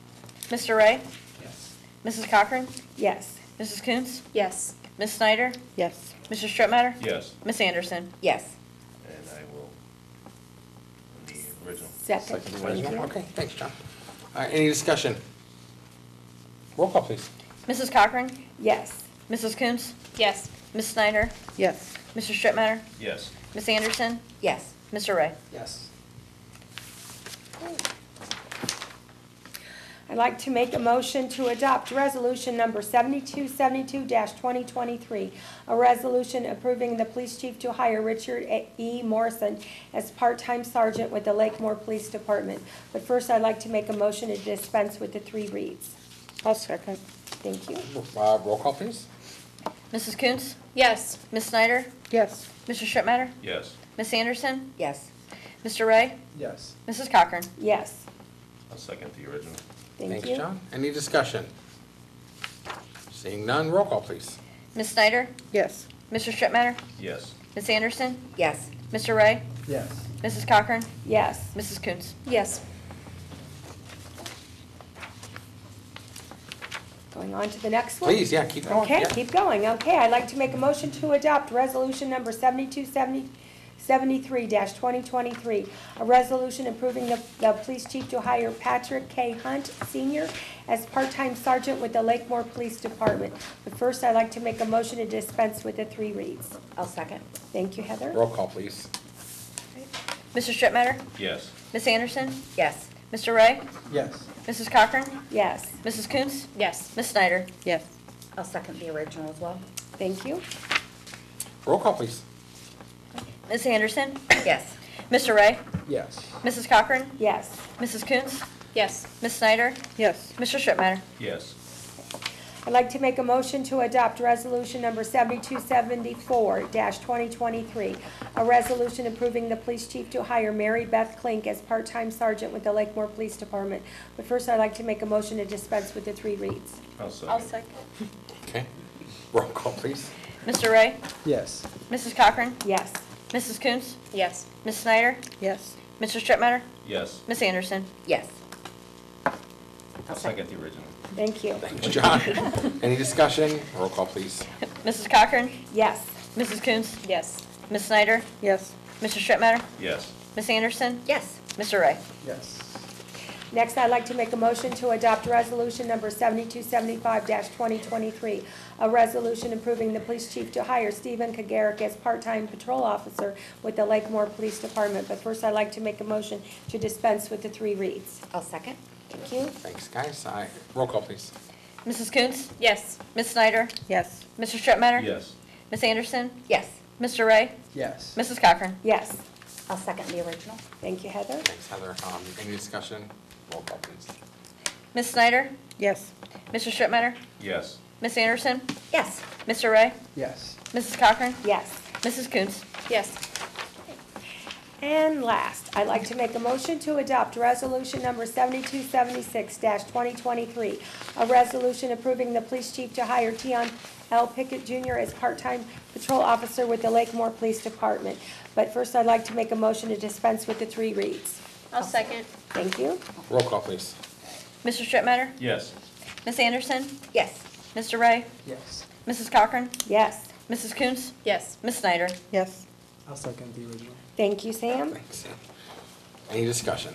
[SPEAKER 6] Mr. Ray?
[SPEAKER 9] Yes.
[SPEAKER 6] Mrs. Cochran?
[SPEAKER 3] Yes.
[SPEAKER 6] Mrs. Coons?
[SPEAKER 1] Yes.
[SPEAKER 6] Ms. Snyder?
[SPEAKER 7] Yes.
[SPEAKER 6] Mr. Strittmatter?
[SPEAKER 4] Yes,
[SPEAKER 6] Ms. Anderson?
[SPEAKER 8] Yes.
[SPEAKER 4] and I will, the original.
[SPEAKER 3] Second.
[SPEAKER 2] Second
[SPEAKER 3] Thank
[SPEAKER 2] original.
[SPEAKER 3] you.
[SPEAKER 2] Okay, thanks, John. Any discussion? Roll call, please.
[SPEAKER 6] Mrs. Cochran?
[SPEAKER 3] Yes.
[SPEAKER 6] Mrs. Coons?
[SPEAKER 1] Yes.
[SPEAKER 6] Ms. Snyder?
[SPEAKER 7] Yes.
[SPEAKER 6] Mr. Strittmatter?
[SPEAKER 4] Yes,
[SPEAKER 6] Ms. Anderson?
[SPEAKER 8] Yes.
[SPEAKER 6] Mr. Ray?
[SPEAKER 5] Yes.
[SPEAKER 3] I'd like to make a motion to adopt resolution number 7272-2023, a resolution approving the police chief to hire Richard E. Morrison as part-time sergeant with the Lakemore Police Department. But first, I'd like to make a motion to dispense with the 3 reads.
[SPEAKER 7] I'll second.
[SPEAKER 3] Thank you.
[SPEAKER 2] Roll call, please.
[SPEAKER 6] Mrs. Coons?
[SPEAKER 1] Yes.
[SPEAKER 6] Ms. Snyder?
[SPEAKER 7] Yes.
[SPEAKER 6] Mr. Strittmatter?
[SPEAKER 4] yes,
[SPEAKER 6] Ms. Anderson?
[SPEAKER 8] Yes.
[SPEAKER 6] Mr. Ray?
[SPEAKER 5] Yes.
[SPEAKER 6] Mrs. Cochran?
[SPEAKER 3] Yes.
[SPEAKER 4] I'll second the original.
[SPEAKER 3] Thank
[SPEAKER 2] Thanks,
[SPEAKER 3] you.
[SPEAKER 2] John. Any discussion? Seeing none, roll call, please.
[SPEAKER 1] Ms. Snyder?
[SPEAKER 7] Yes.
[SPEAKER 1] Mr. Strittmatter?
[SPEAKER 4] Yes.
[SPEAKER 1] Ms. Anderson?
[SPEAKER 8] Yes.
[SPEAKER 1] Mr. Ray?
[SPEAKER 5] Yes.
[SPEAKER 1] Mrs. Cochran?
[SPEAKER 3] Yes.
[SPEAKER 1] Mrs. Coons?
[SPEAKER 3] Yes. Going on to the next one?
[SPEAKER 2] Please, yeah, keep going.
[SPEAKER 3] Okay,
[SPEAKER 2] Yeah.
[SPEAKER 3] keep going. Okay, I'd like to make a motion to adopt resolution number 7273-2023, a resolution approving the police chief to hire Patrick K. Hunt Sr. as part-time sergeant with the Lakemore Police Department. But first, I'd like to make a motion to dispense with the 3 reads.
[SPEAKER 8] I'll second.
[SPEAKER 3] Thank you, Heather.
[SPEAKER 2] Roll call, please.
[SPEAKER 1] Mr. Strittmatter?
[SPEAKER 4] Yes.
[SPEAKER 1] Ms. Anderson?
[SPEAKER 8] Yes.
[SPEAKER 1] Mr. Ray?
[SPEAKER 5] Yes.
[SPEAKER 1] Mrs. Cochran?
[SPEAKER 3] Yes,
[SPEAKER 1] Mrs. Coons? Yes. Ms. Snyder?
[SPEAKER 7] Yes.
[SPEAKER 8] I'll second the original as well.
[SPEAKER 3] thank you.
[SPEAKER 2] Roll call, please.
[SPEAKER 1] Ms. Anderson?
[SPEAKER 8] Yes.
[SPEAKER 1] Mr. Ray?
[SPEAKER 5] Yes.
[SPEAKER 1] Mrs. Cochran?
[SPEAKER 3] Yes.
[SPEAKER 1] Mrs. Coons? Yes. Ms. Snyder?
[SPEAKER 7] Yes.
[SPEAKER 1] Mr. Strittmatter?
[SPEAKER 4] Yes.
[SPEAKER 3] I'd like to make a motion to adopt resolution number 7274-2023, a resolution approving the police chief to hire Mary Beth Klink as part-time sergeant with the Lakemore Police Department. But first, I'd like to make a motion to dispense with the 3 reads.
[SPEAKER 4] I'll second.
[SPEAKER 1] second.
[SPEAKER 2] Okay. Roll call, please.
[SPEAKER 1] Mr. Ray?
[SPEAKER 5] Yes.
[SPEAKER 1] Mrs. Cochran?
[SPEAKER 3] Yes.
[SPEAKER 1] Mrs. Coons? Yes. Ms. Snyder?
[SPEAKER 7] Yes.
[SPEAKER 1] Mr. Strittmatter?
[SPEAKER 4] Yes.
[SPEAKER 1] Ms. Anderson?
[SPEAKER 8] Yes.
[SPEAKER 4] I'll second the original.
[SPEAKER 3] Thank you.
[SPEAKER 2] Thanks, John. Any discussion? Roll call, please.
[SPEAKER 1] Mrs. Cochran?
[SPEAKER 3] Yes.
[SPEAKER 1] Mrs. Coons? Yes. Ms. Snyder?
[SPEAKER 7] Yes.
[SPEAKER 1] Mr. Strittmatter?
[SPEAKER 4] Yes.
[SPEAKER 1] Ms. Anderson?
[SPEAKER 8] Yes.
[SPEAKER 1] Mr. Ray?
[SPEAKER 5] Yes.
[SPEAKER 3] Next, I'd like to make a motion to adopt resolution number 7275-2023, a resolution approving the police chief to hire Stephen Kagarick as part-time patrol officer with the Lakemore Police Department. But first, I'd like to make a motion to dispense with the 3 reads.
[SPEAKER 8] I'll second.
[SPEAKER 3] Thank you.
[SPEAKER 2] Thanks, guys. Roll call, please.
[SPEAKER 1] Mrs. Coons? Yes. Ms. Snyder?
[SPEAKER 7] Yes.
[SPEAKER 1] Mr. Strittmatter?
[SPEAKER 4] Yes.
[SPEAKER 1] Ms. Anderson?
[SPEAKER 8] Yes.
[SPEAKER 1] Mr. Ray?
[SPEAKER 5] Yes.
[SPEAKER 1] Mrs. Cochran?
[SPEAKER 3] Yes.
[SPEAKER 8] I'll second the original.
[SPEAKER 3] Thank you, Heather.
[SPEAKER 2] Thanks, Heather. Any discussion? Roll call, please.
[SPEAKER 1] Ms. Snyder?
[SPEAKER 7] Yes.
[SPEAKER 1] Mr. Strittmatter?
[SPEAKER 4] Yes.
[SPEAKER 1] Ms. Anderson?
[SPEAKER 8] Yes.
[SPEAKER 1] Mr. Ray?
[SPEAKER 5] Yes.
[SPEAKER 1] Mrs. Cochran?
[SPEAKER 3] Yes.
[SPEAKER 1] Mrs. Coons? Yes.
[SPEAKER 3] And last, I'd like to make a motion to adopt resolution number 7276-2023, a resolution approving the police chief to hire Tion L. Pickett Jr. as part-time patrol officer with the Lakemore Police Department. But first, I'd like to make a motion to dispense with the 3 reads.
[SPEAKER 1] I'll second.
[SPEAKER 3] Thank you.
[SPEAKER 2] Roll call, please.
[SPEAKER 1] Mr. Strittmatter?
[SPEAKER 4] Yes.
[SPEAKER 1] Ms. Anderson?
[SPEAKER 8] Yes.
[SPEAKER 1] Mr. Ray?
[SPEAKER 5] Yes.
[SPEAKER 1] Mrs. Cochran?
[SPEAKER 3] Yes.
[SPEAKER 1] Mrs. Coons? Yes. Ms. Snyder?
[SPEAKER 7] Yes.
[SPEAKER 5] I'll second the original.
[SPEAKER 3] Thank you, Sam.
[SPEAKER 2] Thanks. Any discussion?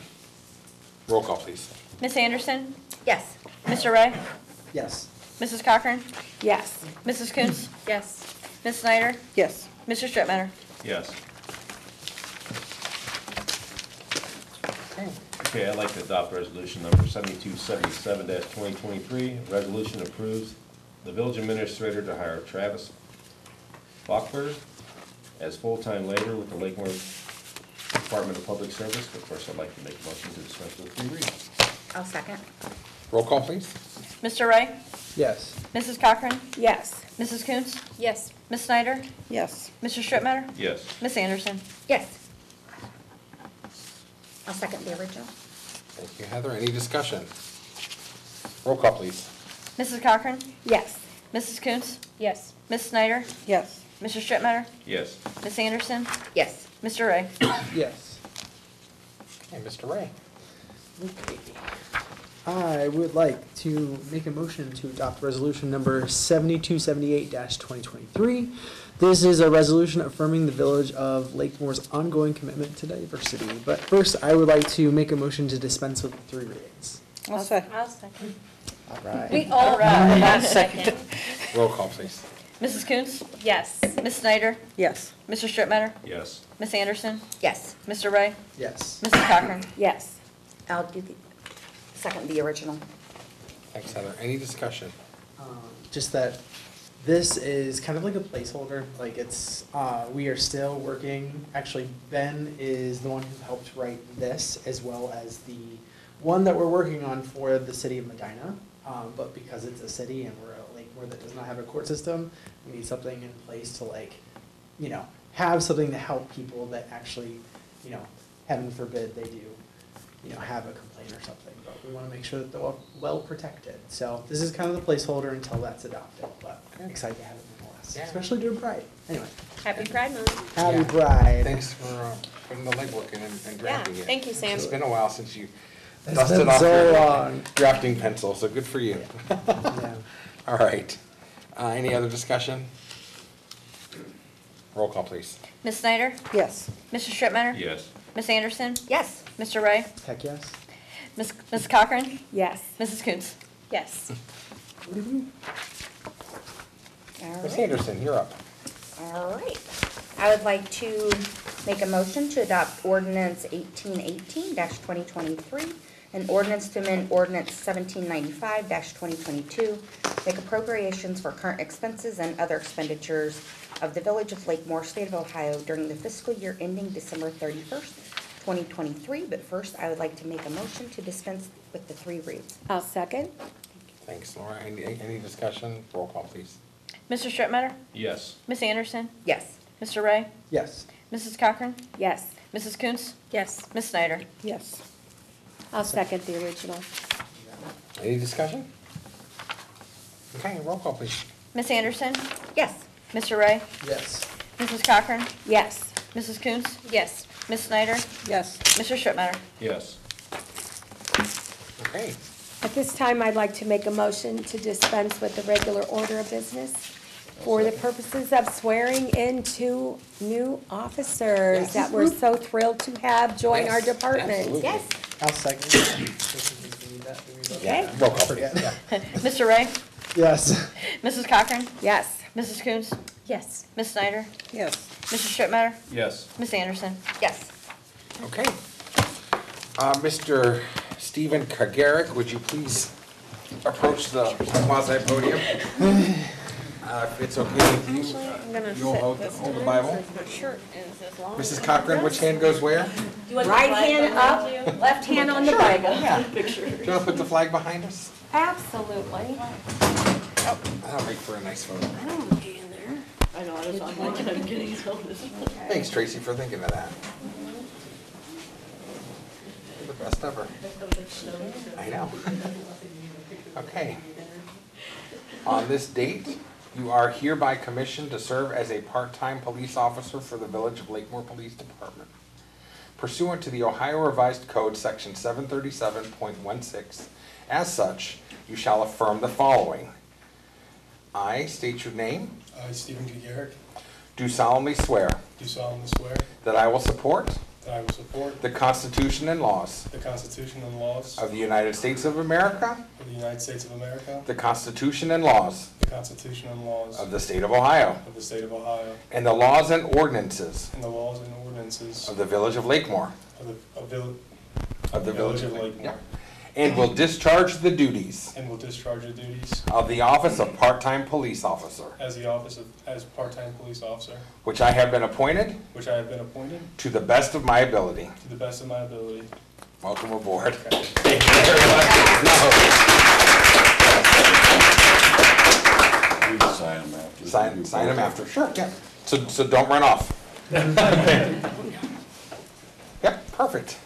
[SPEAKER 2] Roll call, please.
[SPEAKER 1] Ms. Anderson?
[SPEAKER 8] Yes.
[SPEAKER 1] Mr. Ray?
[SPEAKER 5] Yes.
[SPEAKER 1] Mrs. Cochran?
[SPEAKER 3] Yes.
[SPEAKER 1] Mrs. Coons? Yes. Ms. Snyder?
[SPEAKER 7] Yes.
[SPEAKER 1] Mr. Strittmatter?
[SPEAKER 4] Yes. Okay, I'd like to adopt resolution number 7277-2023. Resolution approves the village administrator to hire Travis Bachler as full-time labor with the Lakemore Department of Public Service. But first, I'd like to make a motion to dispense with 3 readings.
[SPEAKER 8] I'll second.
[SPEAKER 2] Roll call, please.
[SPEAKER 1] Mr. Ray?
[SPEAKER 5] Yes.
[SPEAKER 1] Mrs. Cochran?
[SPEAKER 3] Yes.
[SPEAKER 1] Mrs. Coons? Yes. Ms. Snyder?
[SPEAKER 7] Yes.
[SPEAKER 1] Mr. Strittmatter?
[SPEAKER 4] Yes.
[SPEAKER 1] Ms. Anderson?
[SPEAKER 8] Yes. I'll second the original.
[SPEAKER 2] Thank you, Heather. Any discussion? Roll call, please.
[SPEAKER 1] Mrs. Cochran?
[SPEAKER 3] Yes.
[SPEAKER 1] Mrs. Coons? Yes. Ms. Snyder?
[SPEAKER 7] Yes.
[SPEAKER 1] Mr. Strittmatter?
[SPEAKER 4] Yes.
[SPEAKER 1] Ms. Anderson?
[SPEAKER 8] Yes.
[SPEAKER 1] Mr. Ray?
[SPEAKER 5] Yes.
[SPEAKER 2] Okay, Mr. Ray.
[SPEAKER 5] Okay. I would like to make a motion to adopt resolution number 7278-2023. This is a resolution affirming the Village of Lakemore's ongoing commitment to diversity. But first, I would like to make a motion to dispense with 3 readings.
[SPEAKER 7] I'll say.
[SPEAKER 1] I'll second.
[SPEAKER 5] All right.
[SPEAKER 1] We all right.
[SPEAKER 7] I'll second.
[SPEAKER 2] Roll call, please.
[SPEAKER 1] Mrs. Coons? Yes. Ms. Snyder?
[SPEAKER 7] Yes.
[SPEAKER 1] Mr. Strittmatter?
[SPEAKER 4] Yes.
[SPEAKER 1] Ms. Anderson?
[SPEAKER 8] Yes.
[SPEAKER 1] Mr. Ray?
[SPEAKER 5] Yes.
[SPEAKER 1] Mrs. Cochran?
[SPEAKER 3] Yes.
[SPEAKER 8] I'll do the, second the original.
[SPEAKER 2] Thanks, Heather. Any discussion?
[SPEAKER 5] Just that this is kind of like a placeholder, like it's, we are still working, actually Ben is the one who helped write this as well as the one that we're working on for the city of Medina. But because it's a city and we're a Lakemore that does not have a court system, we need something in place to have something to help people that actually, heaven forbid they do, have a complaint or something, but we want to make sure that they're well protected. So this is kind of the placeholder until that's adopted, but I'm excited to have it nonetheless, especially during Pride. Anyway,
[SPEAKER 1] Happy Pride Month.
[SPEAKER 5] happy Pride.
[SPEAKER 2] Thanks for putting the legwork in and drafting it.
[SPEAKER 1] Thank you, Sam.
[SPEAKER 2] It's been a while since you
[SPEAKER 5] It's
[SPEAKER 2] dusted
[SPEAKER 5] been
[SPEAKER 2] off
[SPEAKER 5] so
[SPEAKER 2] your
[SPEAKER 5] long.
[SPEAKER 2] drafting pencil, so good for you.
[SPEAKER 5] Yeah.
[SPEAKER 2] All right. Any other discussion? Roll call, please.
[SPEAKER 10] Ms. Snyder?
[SPEAKER 7] Yes.
[SPEAKER 10] Mr. Strittmatter?
[SPEAKER 4] Yes.
[SPEAKER 10] Ms. Anderson?
[SPEAKER 8] Yes.
[SPEAKER 10] Mr. Ray?
[SPEAKER 5] Heck yes.
[SPEAKER 10] Ms. Cochran?
[SPEAKER 3] Yes.
[SPEAKER 10] Mrs. Coons?
[SPEAKER 1] Yes.
[SPEAKER 8] All
[SPEAKER 2] Ms.
[SPEAKER 8] right.
[SPEAKER 2] Anderson, you're up.
[SPEAKER 8] All right. I would like to make a motion to adopt ordinance 1818-2023, an ordinance to amend ordinance 1795-2022, make appropriations for current expenses and other expenditures of the Village of Lakemore, State of Ohio during the fiscal year ending December 31st, 2023. But first, I would like to make a motion to dispense with the 3 reads.
[SPEAKER 3] I'll second.
[SPEAKER 2] Thanks, Laura. Any discussion? Roll call, please.
[SPEAKER 10] Mr. Strittmatter?
[SPEAKER 4] Yes.
[SPEAKER 10] Ms. Anderson?
[SPEAKER 8] Yes.
[SPEAKER 10] Mr. Ray?
[SPEAKER 5] Yes.
[SPEAKER 10] Mrs. Cochran?
[SPEAKER 3] Yes.
[SPEAKER 10] Mrs. Coons?
[SPEAKER 1] Yes.
[SPEAKER 10] Ms. Snyder?
[SPEAKER 7] Yes.
[SPEAKER 3] I'll second the original.
[SPEAKER 2] Any discussion? Okay, roll call, please.
[SPEAKER 10] Ms. Anderson?
[SPEAKER 8] Yes.
[SPEAKER 10] Mr. Ray?
[SPEAKER 5] Yes.
[SPEAKER 10] Mrs. Cochran?
[SPEAKER 3] Yes.
[SPEAKER 10] Mrs. Coons?
[SPEAKER 1] Yes.
[SPEAKER 10] Ms. Snyder?
[SPEAKER 7] Yes.
[SPEAKER 10] Mr. Strittmatter?
[SPEAKER 4] Yes.
[SPEAKER 2] Okay.
[SPEAKER 3] At this time, I'd like to make a motion to dispense with the regular order of business for the purposes of swearing in 2 new officers that we're so thrilled to have join our
[SPEAKER 2] Yes,
[SPEAKER 3] department.
[SPEAKER 2] absolutely.
[SPEAKER 8] Yes.
[SPEAKER 5] I'll second. Just in case we need that, we need that.
[SPEAKER 2] Yeah, roll call, please.
[SPEAKER 5] Forget.
[SPEAKER 10] Mr. Ray?
[SPEAKER 5] Yes.
[SPEAKER 10] Mrs. Cochran?
[SPEAKER 3] Yes.
[SPEAKER 10] Mrs. Coons?
[SPEAKER 1] Yes.
[SPEAKER 10] Ms. Snyder?
[SPEAKER 7] Yes.
[SPEAKER 10] Mr. Strittmatter?
[SPEAKER 4] Yes.
[SPEAKER 10] Ms. Anderson?
[SPEAKER 8] Yes.
[SPEAKER 2] Okay. Mr. Stephen Kagarick, would you please approach the quasi podium? If it's okay with you,
[SPEAKER 1] I'm gonna
[SPEAKER 2] you'll
[SPEAKER 1] sit
[SPEAKER 2] hold
[SPEAKER 1] this
[SPEAKER 2] the
[SPEAKER 1] time
[SPEAKER 2] Bible.
[SPEAKER 1] since my shirt is as long as
[SPEAKER 2] Mrs.
[SPEAKER 1] my
[SPEAKER 2] Cochran, which hand goes where?
[SPEAKER 3] Right hand up, left hand on the Bible.
[SPEAKER 2] Yeah. Do you want to put the flag behind us?
[SPEAKER 3] Absolutely.
[SPEAKER 2] That'll make for a nice photo.
[SPEAKER 1] I know, I was like, I'm getting so this.
[SPEAKER 2] Thanks, Tracy, for thinking of that. You're the best ever. I know. Okay. On this date, you are hereby commissioned to serve as a part-time police officer for the Village of Lakemore Police Department. Pursuant to the Ohio Revised Code, Section 737.16, as such, you shall affirm the following. I state your name,
[SPEAKER 11] I, Stephen Kagarick,
[SPEAKER 2] do solemnly swear
[SPEAKER 11] do solemnly swear
[SPEAKER 2] that I will support
[SPEAKER 11] that I will support
[SPEAKER 2] the Constitution and laws
[SPEAKER 11] the Constitution and laws
[SPEAKER 2] of the United States of America,
[SPEAKER 11] of the United States of America,
[SPEAKER 2] the Constitution and laws
[SPEAKER 11] the Constitution and laws
[SPEAKER 2] of the State of Ohio,
[SPEAKER 11] of the State of Ohio,
[SPEAKER 2] and the laws and ordinances
[SPEAKER 11] and the laws and ordinances
[SPEAKER 2] of the Village of Lakemore,
[SPEAKER 11] of the Village of Lakemore,
[SPEAKER 2] Yeah. And will discharge the duties
[SPEAKER 11] and will discharge the duties
[SPEAKER 2] of the office of part-time police officer,
[SPEAKER 11] as part-time police officer,
[SPEAKER 2] which I have been appointed
[SPEAKER 11] which I have been appointed
[SPEAKER 2] to the best of my ability.
[SPEAKER 11] to the best of my ability.
[SPEAKER 2] Welcome aboard.
[SPEAKER 11] Okay.
[SPEAKER 2] Thank you very much.
[SPEAKER 12] We can sign them after.
[SPEAKER 2] Sign them after, sure, yeah. So don't run off. Yep, perfect.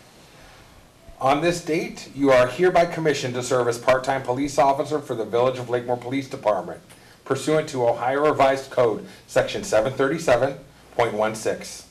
[SPEAKER 2] On this date, you are hereby commissioned to serve as part-time police officer for the Village of Lakemore Police Department pursuant to Ohio Revised Code, Section 737.16.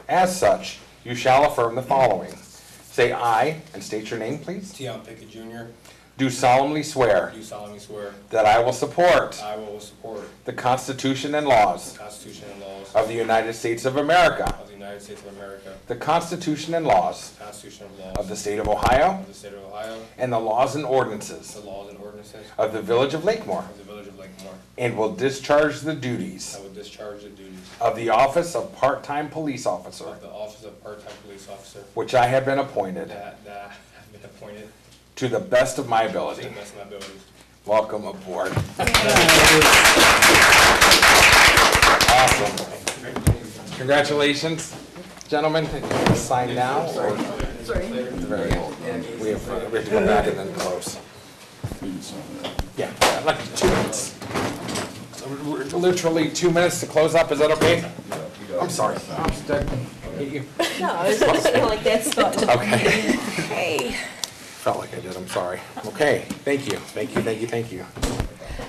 [SPEAKER 2] As such, you shall affirm the following. Say aye and state your name, please.
[SPEAKER 11] Tion Pickett Jr.,
[SPEAKER 2] Do solemnly swear
[SPEAKER 11] do solemnly swear
[SPEAKER 2] that I will support
[SPEAKER 11] I will support
[SPEAKER 2] the Constitution and laws
[SPEAKER 11] the Constitution and laws
[SPEAKER 2] of the United States of America,
[SPEAKER 11] of the United States of America,
[SPEAKER 2] the Constitution and laws
[SPEAKER 11] the Constitution and
[SPEAKER 2] of
[SPEAKER 11] laws
[SPEAKER 2] the State of Ohio,
[SPEAKER 11] of the State of Ohio,
[SPEAKER 2] and the laws and ordinances
[SPEAKER 11] the laws and ordinances
[SPEAKER 2] of the Village of Lakemore,
[SPEAKER 11] of the Village of Lakemore.
[SPEAKER 2] and will discharge the duties
[SPEAKER 11] I will discharge the duties
[SPEAKER 2] of the office of part-time police officer,
[SPEAKER 11] of the office of part-time police officer
[SPEAKER 2] which I have been appointed
[SPEAKER 11] that I have been appointed
[SPEAKER 2] to the best of my
[SPEAKER 11] to
[SPEAKER 2] ability.
[SPEAKER 11] the best of my abilities.
[SPEAKER 2] Welcome aboard. Awesome. Congratulations, gentlemen. Sign now or? Very good. We have to go back and then close. Yeah, I'd like 2 minutes. So we're literally 2 minutes to close up. Is that okay? I'm sorry. Did I hit you?
[SPEAKER 1] No, I was just feeling like that's not.
[SPEAKER 2] Okay.
[SPEAKER 3] Hey.
[SPEAKER 2] Felt like I did, I'm sorry. Okay, thank you.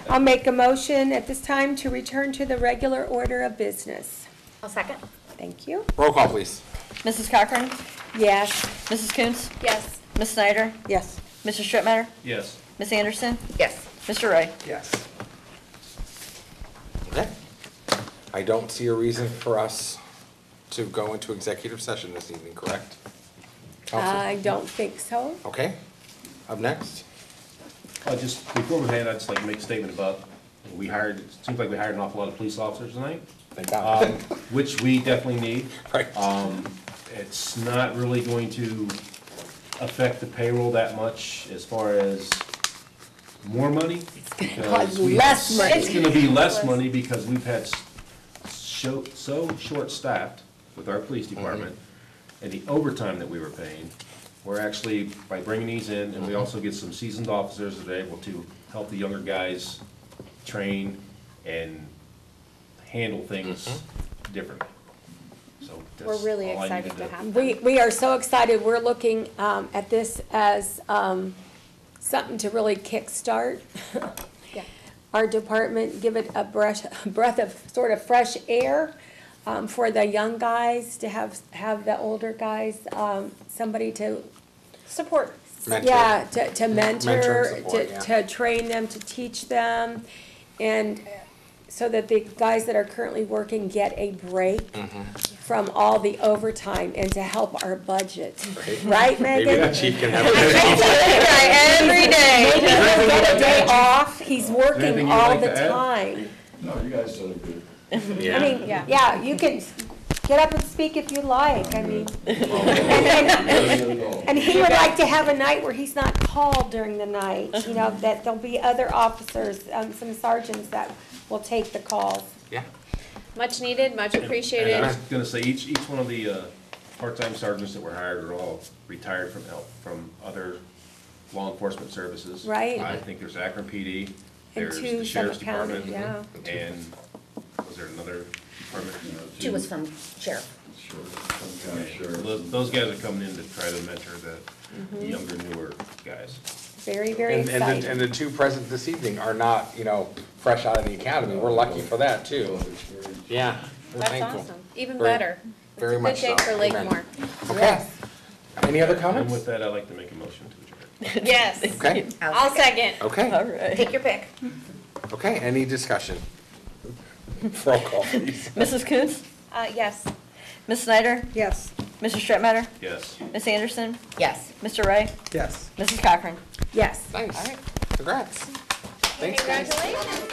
[SPEAKER 3] I'll make a motion at this time to return to the regular order of business.
[SPEAKER 8] I'll second.
[SPEAKER 3] Thank you.
[SPEAKER 2] Roll call, please.
[SPEAKER 10] Mrs. Cochran?
[SPEAKER 3] Yes.
[SPEAKER 10] Mrs. Coons?
[SPEAKER 1] Yes.
[SPEAKER 10] Ms. Snyder?
[SPEAKER 7] Yes.
[SPEAKER 10] Mr. Strittmatter?
[SPEAKER 4] Yes.
[SPEAKER 10] Ms. Anderson?
[SPEAKER 8] Yes.
[SPEAKER 10] Mr. Ray?
[SPEAKER 2] Yes. Okay. I don't see a reason for us to go into executive session this evening, correct? Counsel?
[SPEAKER 3] I don't think so.
[SPEAKER 2] Okay. Up next?
[SPEAKER 4] Just before we head, I'd just like to make a statement about, it seems like we hired an awful lot of police officers tonight,
[SPEAKER 2] Thank God.
[SPEAKER 4] which we definitely need.
[SPEAKER 2] Right.
[SPEAKER 4] It's not really going to affect the payroll that much as far as more money.
[SPEAKER 3] Cause less money.
[SPEAKER 4] It's gonna be less money because we've had so short-staffed with our police department, and the overtime that we were paying, we're actually, by bringing these in, and we also get some seasoned officers that are able to help the younger guys train and handle things differently. So
[SPEAKER 1] We're
[SPEAKER 4] that's
[SPEAKER 1] really
[SPEAKER 4] all I
[SPEAKER 1] excited
[SPEAKER 4] needed
[SPEAKER 1] to have them.
[SPEAKER 3] We are so excited. We're looking at this as something to really kickstart
[SPEAKER 1] Yeah.
[SPEAKER 3] our department, give it a breath of sort of fresh air for the young guys, to have the older guys, somebody to
[SPEAKER 1] Support.
[SPEAKER 2] Mentor.
[SPEAKER 3] yeah, to
[SPEAKER 2] Mentor
[SPEAKER 3] mentor,
[SPEAKER 2] and support, yeah.
[SPEAKER 3] to train them, to teach them, and so that the guys that are currently working get a break from all the overtime and to help our budget. Right,
[SPEAKER 2] Maybe
[SPEAKER 3] Megan?
[SPEAKER 2] the chief can have
[SPEAKER 10] Every day.
[SPEAKER 3] Maybe he'll get a day off. He's
[SPEAKER 4] Anything
[SPEAKER 3] working
[SPEAKER 4] you'd
[SPEAKER 3] all
[SPEAKER 4] like
[SPEAKER 3] the
[SPEAKER 4] to add?
[SPEAKER 3] time.
[SPEAKER 12] No, you guys did it good.
[SPEAKER 3] I mean, yeah, you can get up and speak if you like, I mean. And he would like to have a night where he's not called during the night, you know, that there'll be other officers, some sergeants that will take the calls.
[SPEAKER 2] Yeah.
[SPEAKER 1] Much needed, much
[SPEAKER 4] And I
[SPEAKER 1] appreciated.
[SPEAKER 4] was gonna say, each one of the part-time sergeants that were hired are all retired from other law enforcement services.
[SPEAKER 3] Right.
[SPEAKER 4] I think there's Akron PD,
[SPEAKER 3] And
[SPEAKER 4] there's
[SPEAKER 3] two
[SPEAKER 4] the sheriff's
[SPEAKER 3] Summit County,
[SPEAKER 4] department,
[SPEAKER 3] yeah.
[SPEAKER 4] and was there another department?
[SPEAKER 8] Two was from sheriff.
[SPEAKER 4] Those guys are coming in to try to mentor the younger, newer guys.
[SPEAKER 3] Very, very
[SPEAKER 2] And
[SPEAKER 3] exciting.
[SPEAKER 2] the two present this evening are not, fresh out of the academy. We're lucky for that, too. Yeah, we're
[SPEAKER 1] That's
[SPEAKER 2] thankful.
[SPEAKER 1] awesome. Even
[SPEAKER 2] Very-
[SPEAKER 1] better.
[SPEAKER 2] very
[SPEAKER 1] It's
[SPEAKER 2] much
[SPEAKER 1] a good day
[SPEAKER 2] so.
[SPEAKER 1] for
[SPEAKER 2] Amen.
[SPEAKER 1] Lakemore.
[SPEAKER 2] Okay. Any other
[SPEAKER 4] And
[SPEAKER 2] comments?
[SPEAKER 4] with that, I'd like to make a motion to adjourn.
[SPEAKER 1] Yes.
[SPEAKER 2] Okay,
[SPEAKER 1] I'll second.
[SPEAKER 2] okay,
[SPEAKER 10] All right.
[SPEAKER 8] Take your pick.
[SPEAKER 2] okay. Any discussion? Roll call, please.
[SPEAKER 10] Mrs. Coons?
[SPEAKER 1] Yes.
[SPEAKER 10] Ms. Snyder?
[SPEAKER 7] Yes.
[SPEAKER 10] Mr. Strittmatter?
[SPEAKER 4] Yes.
[SPEAKER 10] Ms. Anderson?
[SPEAKER 8] Yes.
[SPEAKER 10] Mr. Ray?
[SPEAKER 5] Yes.
[SPEAKER 10] Mrs. Cochran?
[SPEAKER 3] Yes.
[SPEAKER 2] Thanks. Congrats. Thanks, guys.
[SPEAKER 1] Congratulations.